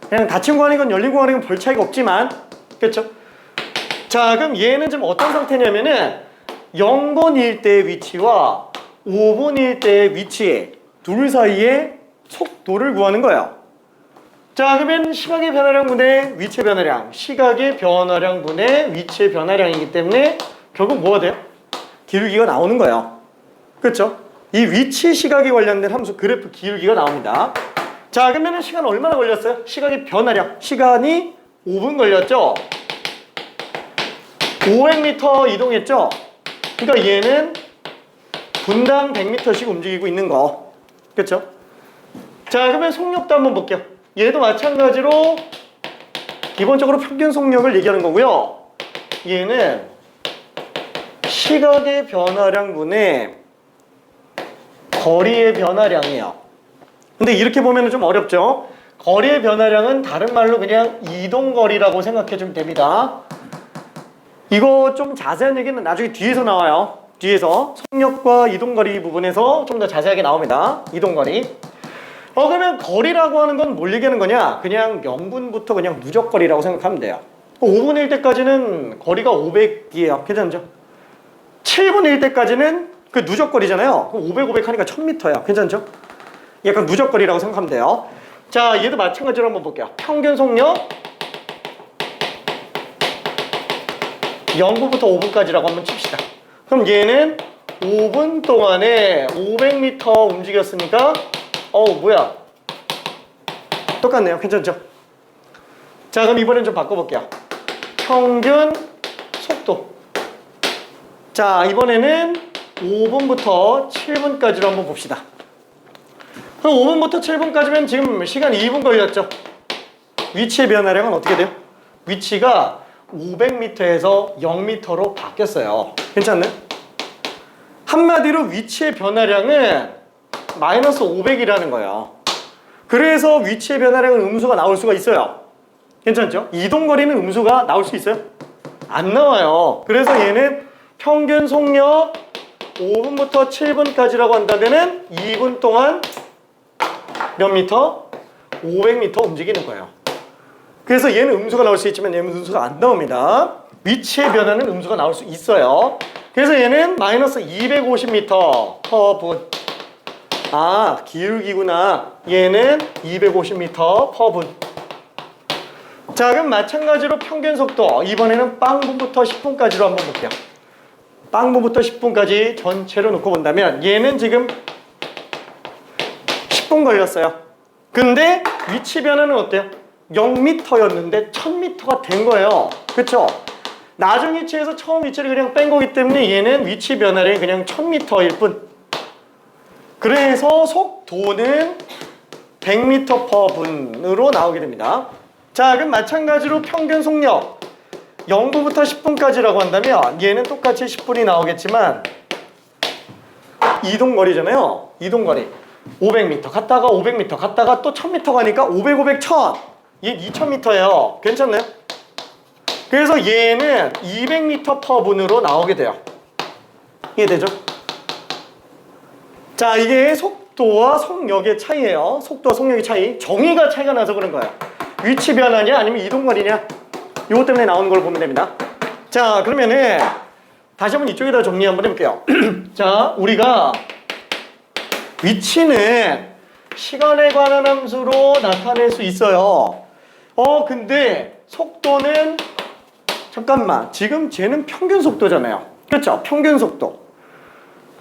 그냥 닫힌 구간이건 열린 구간이건 별 차이가 없지만, 그렇죠? 자, 그럼 얘는 지금 어떤 상태냐면은 0분일 때의 위치와 5분일 때의 위치 둘 사이의 속도를 구하는 거예요. 자, 그러면 시각의 변화량 분의 위치의 변화량, 시각의 변화량 분의 위치의 변화량이기 때문에 결국 뭐가 돼요? 기울기가 나오는 거예요. 그렇죠? 이 위치 시각에 관련된 함수 그래프 기울기가 나옵니다. 자, 그러면 시간 얼마나 걸렸어요? 시각의 변화량, 시간이 5분 걸렸죠? 500m 이동했죠? 그러니까 얘는 분당 100m씩 움직이고 있는 거. 그렇죠? 자, 그러면 속력도 한번 볼게요. 얘도 마찬가지로 기본적으로 평균 속력을 얘기하는 거고요. 얘는 시각의 변화량 분의 거리의 변화량이에요. 근데 이렇게 보면 좀 어렵죠? 거리의 변화량은 다른 말로 그냥 이동거리라고 생각해주면 됩니다. 이거 좀 자세한 얘기는 나중에 뒤에서 나와요. 뒤에서 속력과 이동거리 부분에서 좀 더 자세하게 나옵니다. 이동거리. 그러면 거리라고 하는 건 뭘 얘기하는 거냐? 그냥 0분부터 그냥 누적거리라고 생각하면 돼요. 5분일 때까지는 거리가 500이에요. 괜찮죠? 7분일 때까지는 그 누적거리잖아요. 500 하니까 1000m야. 괜찮죠? 약간 누적거리라고 생각하면 돼요. 자, 얘도 마찬가지로 한번 볼게요. 평균 속력 0분부터 5분까지라고 한번 칩시다. 그럼 얘는 5분 동안에 500m 움직였으니까 뭐야? 똑같네요. 괜찮죠? 자, 그럼 이번엔 좀 바꿔볼게요. 평균 속도. 자, 이번에는 5분부터 7분까지로 한번 봅시다. 그럼 5분부터 7분까지면 지금 시간 2분 걸렸죠? 위치의 변화량은 어떻게 돼요? 위치가 500m에서 0m로 바뀌었어요. 괜찮네? 한마디로 위치의 변화량은 마이너스 500이라는 거예요. 그래서 위치의 변화량은 음수가 나올 수가 있어요. 괜찮죠? 이동거리는 음수가 나올 수 있어요? 안 나와요. 그래서 얘는 평균 속력 5분부터 7분까지라고 한다면은 2분 동안 몇 미터? 500m 움직이는 거예요. 그래서 얘는 음수가 나올 수 있지만 얘는 음수가 안 나옵니다. 위치의 변화는 음수가 나올 수 있어요. 그래서 얘는 마이너스 250m per 분. 아, 기울기구나. 얘는 250m per 분. 자, 그럼 마찬가지로 평균 속도 이번에는 빵분부터 10분까지로 한번 볼게요. 빵분부터 10분까지 전체로 놓고 본다면 얘는 지금 10분 걸렸어요. 근데 위치 변화는 어때요? 0m였는데 1000m가 된 거예요. 그쵸? 나중 위치에서 처음 위치를 그냥 뺀 거기 때문에 얘는 위치 변화량이 그냥 1000m일 뿐. 그래서 속도는 100m/분으로 나오게 됩니다. 자, 그럼 마찬가지로 평균 속력 0분부터 10분까지라고 한다면 얘는 똑같이 10분이 나오겠지만 이동거리잖아요. 이동거리 500m 갔다가 500m 갔다가 또 1000m 가니까 500, 500, 1000 얘 2000m예요. 괜찮나요? 그래서 얘는 200m/분으로 나오게 돼요. 이해되죠? 자, 이게 속도와 속력의 차이예요. 속도와 속력의 차이. 정의가 차이가 나서 그런 거예요. 위치 변화냐 아니면 이동거리냐, 이것 때문에 나오는 걸 보면 됩니다. 자, 그러면은 다시 한번 이쪽에다 정리 한번 해볼게요. 자, 우리가 위치는 시간에 관한 함수로 나타낼 수 있어요. 근데 속도는 잠깐만, 지금 쟤는 평균 속도잖아요. 그렇죠? 평균 속도.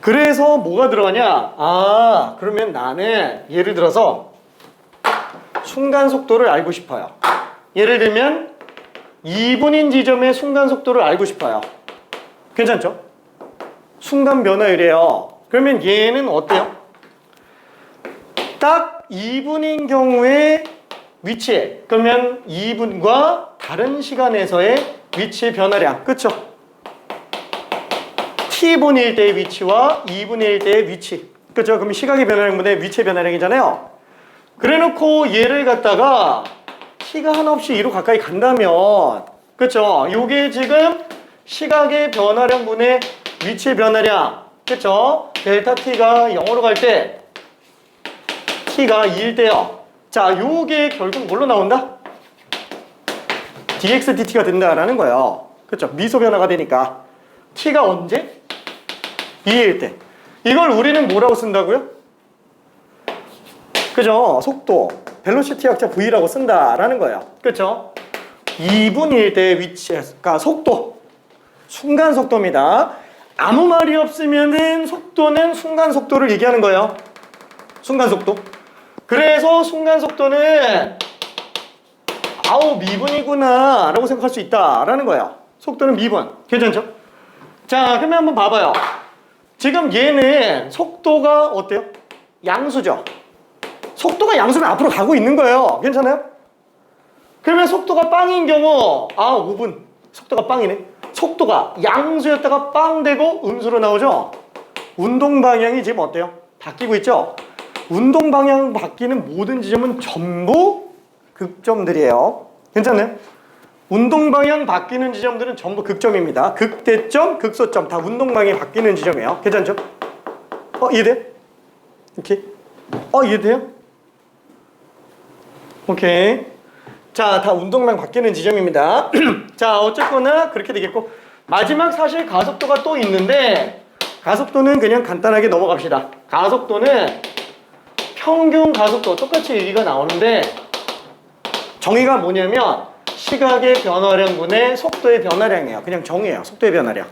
그래서 뭐가 들어가냐? 그러면 나는 예를 들어서 순간 속도를 알고 싶어요. 예를 들면 2분인 지점의 순간 속도를 알고 싶어요. 괜찮죠? 순간 변화율이에요. 그러면 얘는 어때요? 딱 2분인 경우에 위치, 그러면 2분과 다른 시간에서의 위치 변화량, 그쵸? t분일 때의 위치와 2분일 때의 위치, 그쵸? 그럼 시각의 변화량분의 위치의 변화량이잖아요. 그래놓고 얘를 갖다가 t가 한없이 2로 가까이 간다면, 그쵸? 요게 지금 시각의 변화량분의 위치의 변화량, 그쵸? 델타 t가 0으로 갈 때 t가 2일 때요. 자, 요게 결국 뭘로 나온다? dx dt가 된다라는 거예요. 그렇죠? 미소 변화가 되니까 t가 언제? 2일 때. 이걸 우리는 뭐라고 쓴다고요? 그죠? 속도, 벨로시티 약자 v라고 쓴다라는 거예요. 그렇죠? 2분일 때 위치가 속도, 순간 속도입니다. 아무 말이 없으면은 속도는 순간 속도를 얘기하는 거예요. 순간 속도. 그래서 순간 속도는 미분이구나 라고 생각할 수 있다라는 거예요. 속도는 미분. 괜찮죠? 자, 그러면 한번 봐봐요. 지금 얘는 속도가 어때요? 양수죠? 속도가 양수면 앞으로 가고 있는 거예요. 괜찮아요? 그러면 속도가 빵인 경우 5분. 속도가 빵이네. 속도가 양수였다가 빵 되고 음수로 나오죠? 운동 방향이 지금 어때요? 바뀌고 있죠? 운동 방향 바뀌는 모든 지점은 전부 극점들이에요. 괜찮나요? 운동 방향 바뀌는 지점들은 전부 극점입니다. 극대점, 극소점 다 운동 방향이 바뀌는 지점이에요. 괜찮죠? 이해돼요? 이렇게? 이해돼요? 오케이. 자, 다 운동 방향 바뀌는 지점입니다. 자, 어쨌거나 그렇게 되겠고, 마지막 사실 가속도가 또 있는데, 가속도는 그냥 간단하게 넘어갑시다. 가속도는 평균 가속도 똑같이 얘기가 나오는데 정의가 뭐냐면 시각의 변화량분의 속도의 변화량이에요. 그냥 정의예요. 속도의 변화량.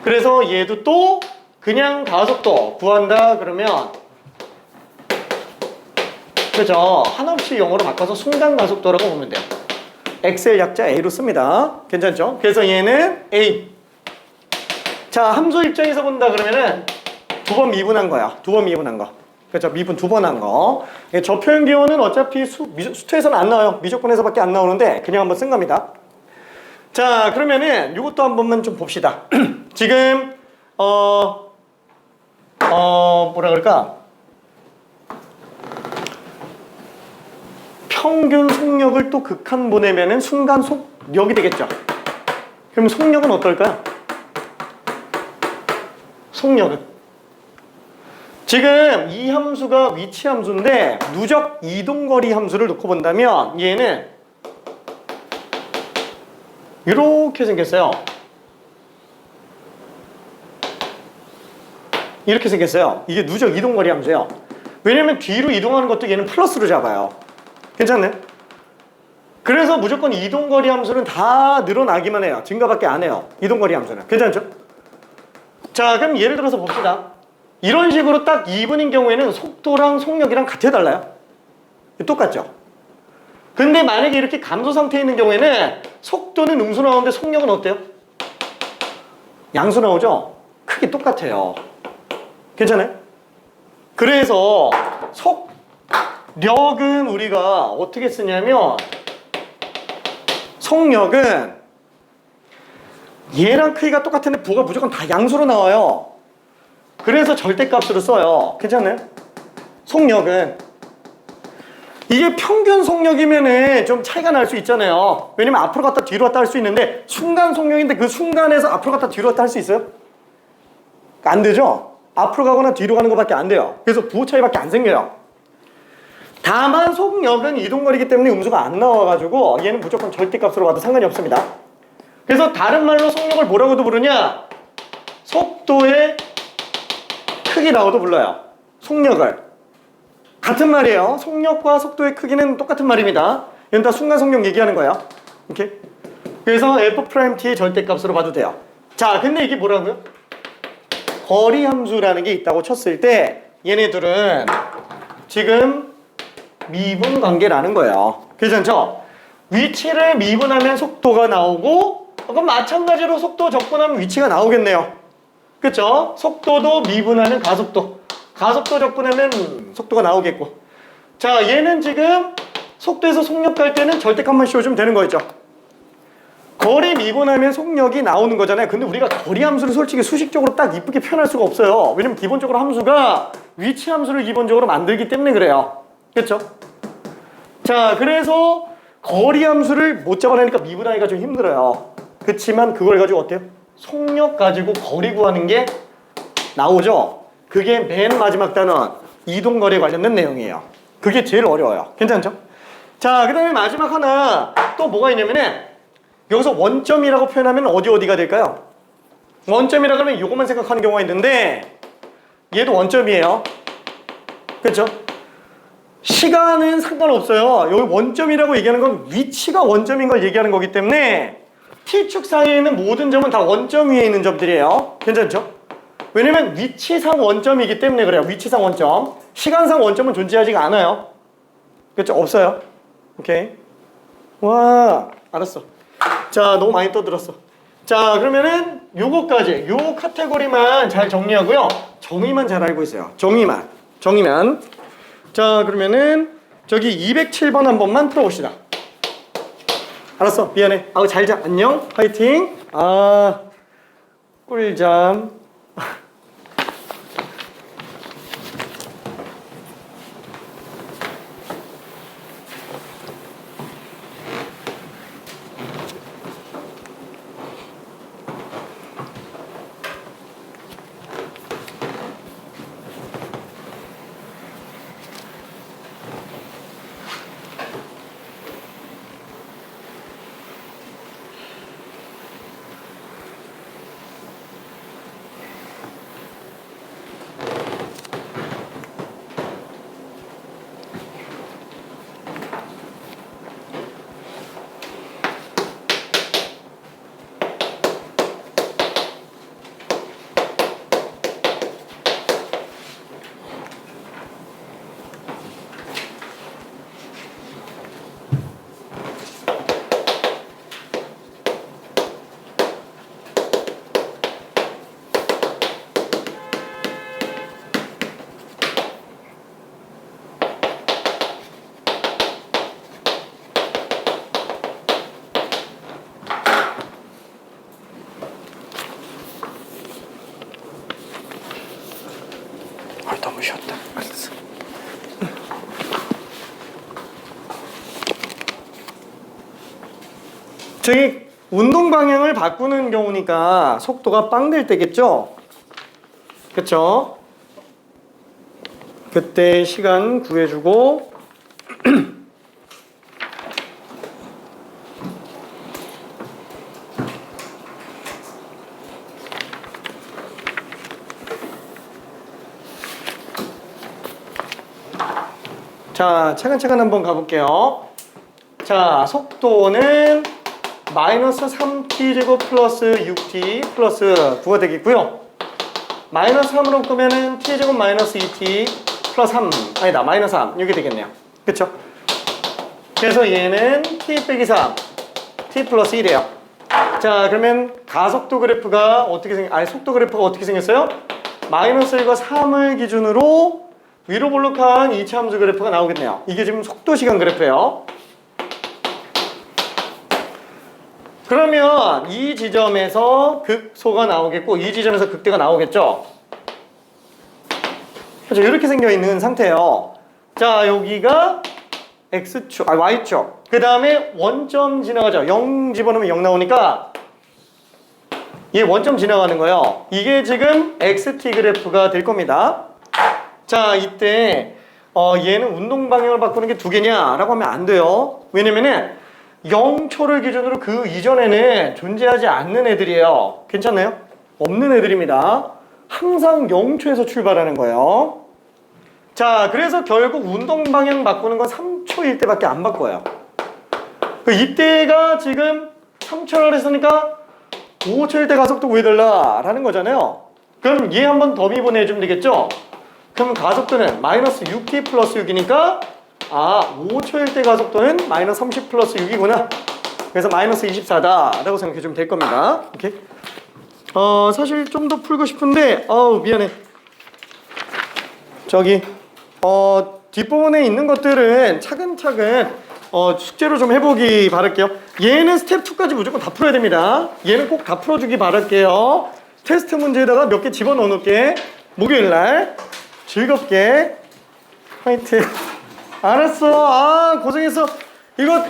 그래서 얘도 또 그냥 가속도 구한다 그러면, 그죠? 한없이 영어로 바꿔서 순간 가속도라고 보면 돼요. 엑셀 약자 A로 씁니다. 괜찮죠? 그래서 얘는 A. 자, 함수 입장에서 본다 그러면은 두 번 미분한 거야. 두 번 미분한 거. 그렇죠? 미분 두 번 한 거. 저 표현 기호는 어차피 수트에서는 안 나와요. 미적분에서밖에 안 나오는데 그냥 한번 쓴 겁니다. 자, 그러면은 이것도 한 번만 좀 봅시다. 지금 뭐라 그럴까? 평균 속력을 또 극한 보내면은 순간 속력이 되겠죠. 그럼 속력은 어떨까요? 속력은 지금 이 함수가 위치 함수인데 누적 이동거리 함수를 놓고 본다면 얘는 이렇게 생겼어요. 이렇게 생겼어요. 이게 누적 이동거리 함수예요. 왜냐면 뒤로 이동하는 것도 얘는 플러스로 잡아요. 괜찮네? 그래서 무조건 이동거리 함수는 다 늘어나기만 해요. 증가밖에 안 해요. 이동거리 함수는. 괜찮죠? 자, 그럼 예를 들어서 봅시다. 이런 식으로 딱 2분인 경우에는 속도랑 속력이랑 같아 달라요? 똑같죠? 근데 만약에 이렇게 감소 상태에 있는 경우에는 속도는 음수 나오는데 속력은 어때요? 양수 나오죠? 크게 똑같아요. 괜찮아요? 그래서 속력은 우리가 어떻게 쓰냐면 속력은 얘랑 크기가 똑같은데 부가 무조건 다 양수로 나와요. 그래서 절대값으로 써요. 괜찮아요? 속력은 이게 평균 속력이면은 좀 차이가 날 수 있잖아요. 왜냐면 앞으로 갔다 뒤로 갔다 할 수 있는데 순간 속력인데 그 순간에서 앞으로 갔다 뒤로 갔다 할 수 있어요? 안 되죠? 앞으로 가거나 뒤로 가는 것밖에 안 돼요. 그래서 부호 차이밖에 안 생겨요. 다만 속력은 이동거리이기 때문에 음수가 안 나와가지고 얘는 무조건 절대값으로 봐도 상관이 없습니다. 그래서 다른 말로 속력을 뭐라고도 부르냐? 속도의 크기라고도 불러요. 속력을. 같은 말이에요. 속력과 속도의 크기는 똑같은 말입니다. 이건 다 순간 속력 얘기하는 거예요. 오케이? 그래서 f't의 절대값으로 봐도 돼요. 자, 근데 이게 뭐라고요? 거리 함수라는 게 있다고 쳤을 때 얘네들은 지금 미분 관계라는 거예요. 괜찮죠? 위치를 미분하면 속도가 나오고 그럼 마찬가지로 속도 적분하면 위치가 나오겠네요. 그쵸? 속도도 미분하면 가속도, 가속도 적분하면 속도가 나오겠고. 자, 얘는 지금 속도에서 속력 갈 때는 절대값만 씌워주면 되는 거였죠. 거리 미분하면 속력이 나오는 거잖아요. 근데 우리가 거리 함수를 솔직히 수식적으로 딱 이쁘게 표현할 수가 없어요. 왜냐면 기본적으로 함수가 위치 함수를 기본적으로 만들기 때문에 그래요. 그쵸? 자, 그래서 거리 함수를 못 잡아내니까 미분하기가 좀 힘들어요. 그치만 그걸 가지고 어때요? 속력 가지고 거리 구하는 게 나오죠? 그게 맨 마지막 단원 이동거리에 관련된 내용이에요. 그게 제일 어려워요. 괜찮죠? 자, 그 다음에 마지막 하나 또 뭐가 있냐면은 여기서 원점이라고 표현하면 어디가 될까요? 원점이라고 하면 이것만 생각하는 경우가 있는데 얘도 원점이에요. 그렇죠? 시간은 상관없어요. 여기 원점이라고 얘기하는 건 위치가 원점인 걸 얘기하는 거기 때문에 T축 상에 있는 모든 점은 다 원점 위에 있는 점들이에요. 괜찮죠? 왜냐면 위치상 원점이기 때문에 그래요. 위치상 원점. 시간상 원점은 존재하지가 않아요. 그렇죠? 없어요. 오케이. 와, 알았어. 자, 너무 많이 떠들었어. 자, 그러면은 요거까지 요 카테고리만 잘 정리하고요. 정의만 잘 알고 있어요. 정의만. 자, 그러면은 저기 207번 한 번만 풀어봅시다. 알았어, 미안해. 아우, 잘자. 안녕. 화이팅. 아, 꿀잠. 너무 쉬웠다. 알았어. 저기 운동 방향을 바꾸는 경우니까 속도가 빵 될 때겠죠? 그쵸? 그때 시간 구해주고 자, 차근차근 한번 가볼게요. 자, 속도는 마이너스 3t제곱 플러스 6t 플러스 9가 되겠고요. 마이너스 3으로 끄면은 t제곱 마이너스 2t 플러스 3, 아니다, 마이너스 3 이렇게 되겠네요. 그쵸? 그래서 얘는 t 빼기 3, t 플러스 1이에요. 자, 그러면 가속도 그래프가 속도 그래프가 어떻게 생겼어요? 마이너스 1과 3을 기준으로 위로 볼록한 이차 함수 그래프가 나오겠네요. 이게 지금 속도 시간 그래프예요. 그러면 이 지점에서 극소가 나오겠고 이 지점에서 극대가 나오겠죠. 그렇죠. 이렇게 생겨 있는 상태예요. 자, 여기가 x축, y축. 그 다음에 원점 지나가죠. 0 집어넣으면 0 나오니까 얘 원점 지나가는 거예요. 이게 지금 xt 그래프가 될 겁니다. 자, 이때 얘는 운동 방향을 바꾸는 게 두 개냐라고 하면 안 돼요. 왜냐면은 0초를 기준으로 그 이전에는 존재하지 않는 애들이에요. 괜찮나요? 없는 애들입니다. 항상 0초에서 출발하는 거예요. 자, 그래서 결국 운동 방향 바꾸는 건 3초일 때밖에 안 바꿔요. 이때가 지금 3초를 했으니까 5초일 때 가속도 구해달라라는 거잖아요. 그럼 얘 한번 더미 보내주면 되겠죠? 그럼 가속도는 마이너스 6t 플러스 6이니까 5초일 때 가속도는 마이너스 30 플러스 6이구나. 그래서 마이너스 24다라고 생각해주면 될 겁니다. 오케이? 사실 좀 더 풀고 싶은데 미안해. 저기 뒷부분에 있는 것들은 차근차근 숙제로 좀 해보기 바랄게요. 얘는 스텝 2까지 무조건 다 풀어야 됩니다. 얘는 꼭 다 풀어주기 바랄게요. 테스트 문제에다가 몇 개 집어넣어 놓을게. 목요일날 즐겁게 화이팅. 알았어. 고생했어. 이거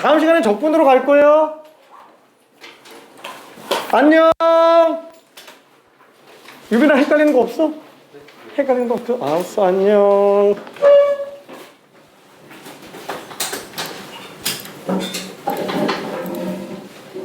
다음 시간에 적분으로 갈 거예요. 안녕. 유빈아, 헷갈리는 거 없어? 헷갈리는 거 없어? 알았어. 안녕.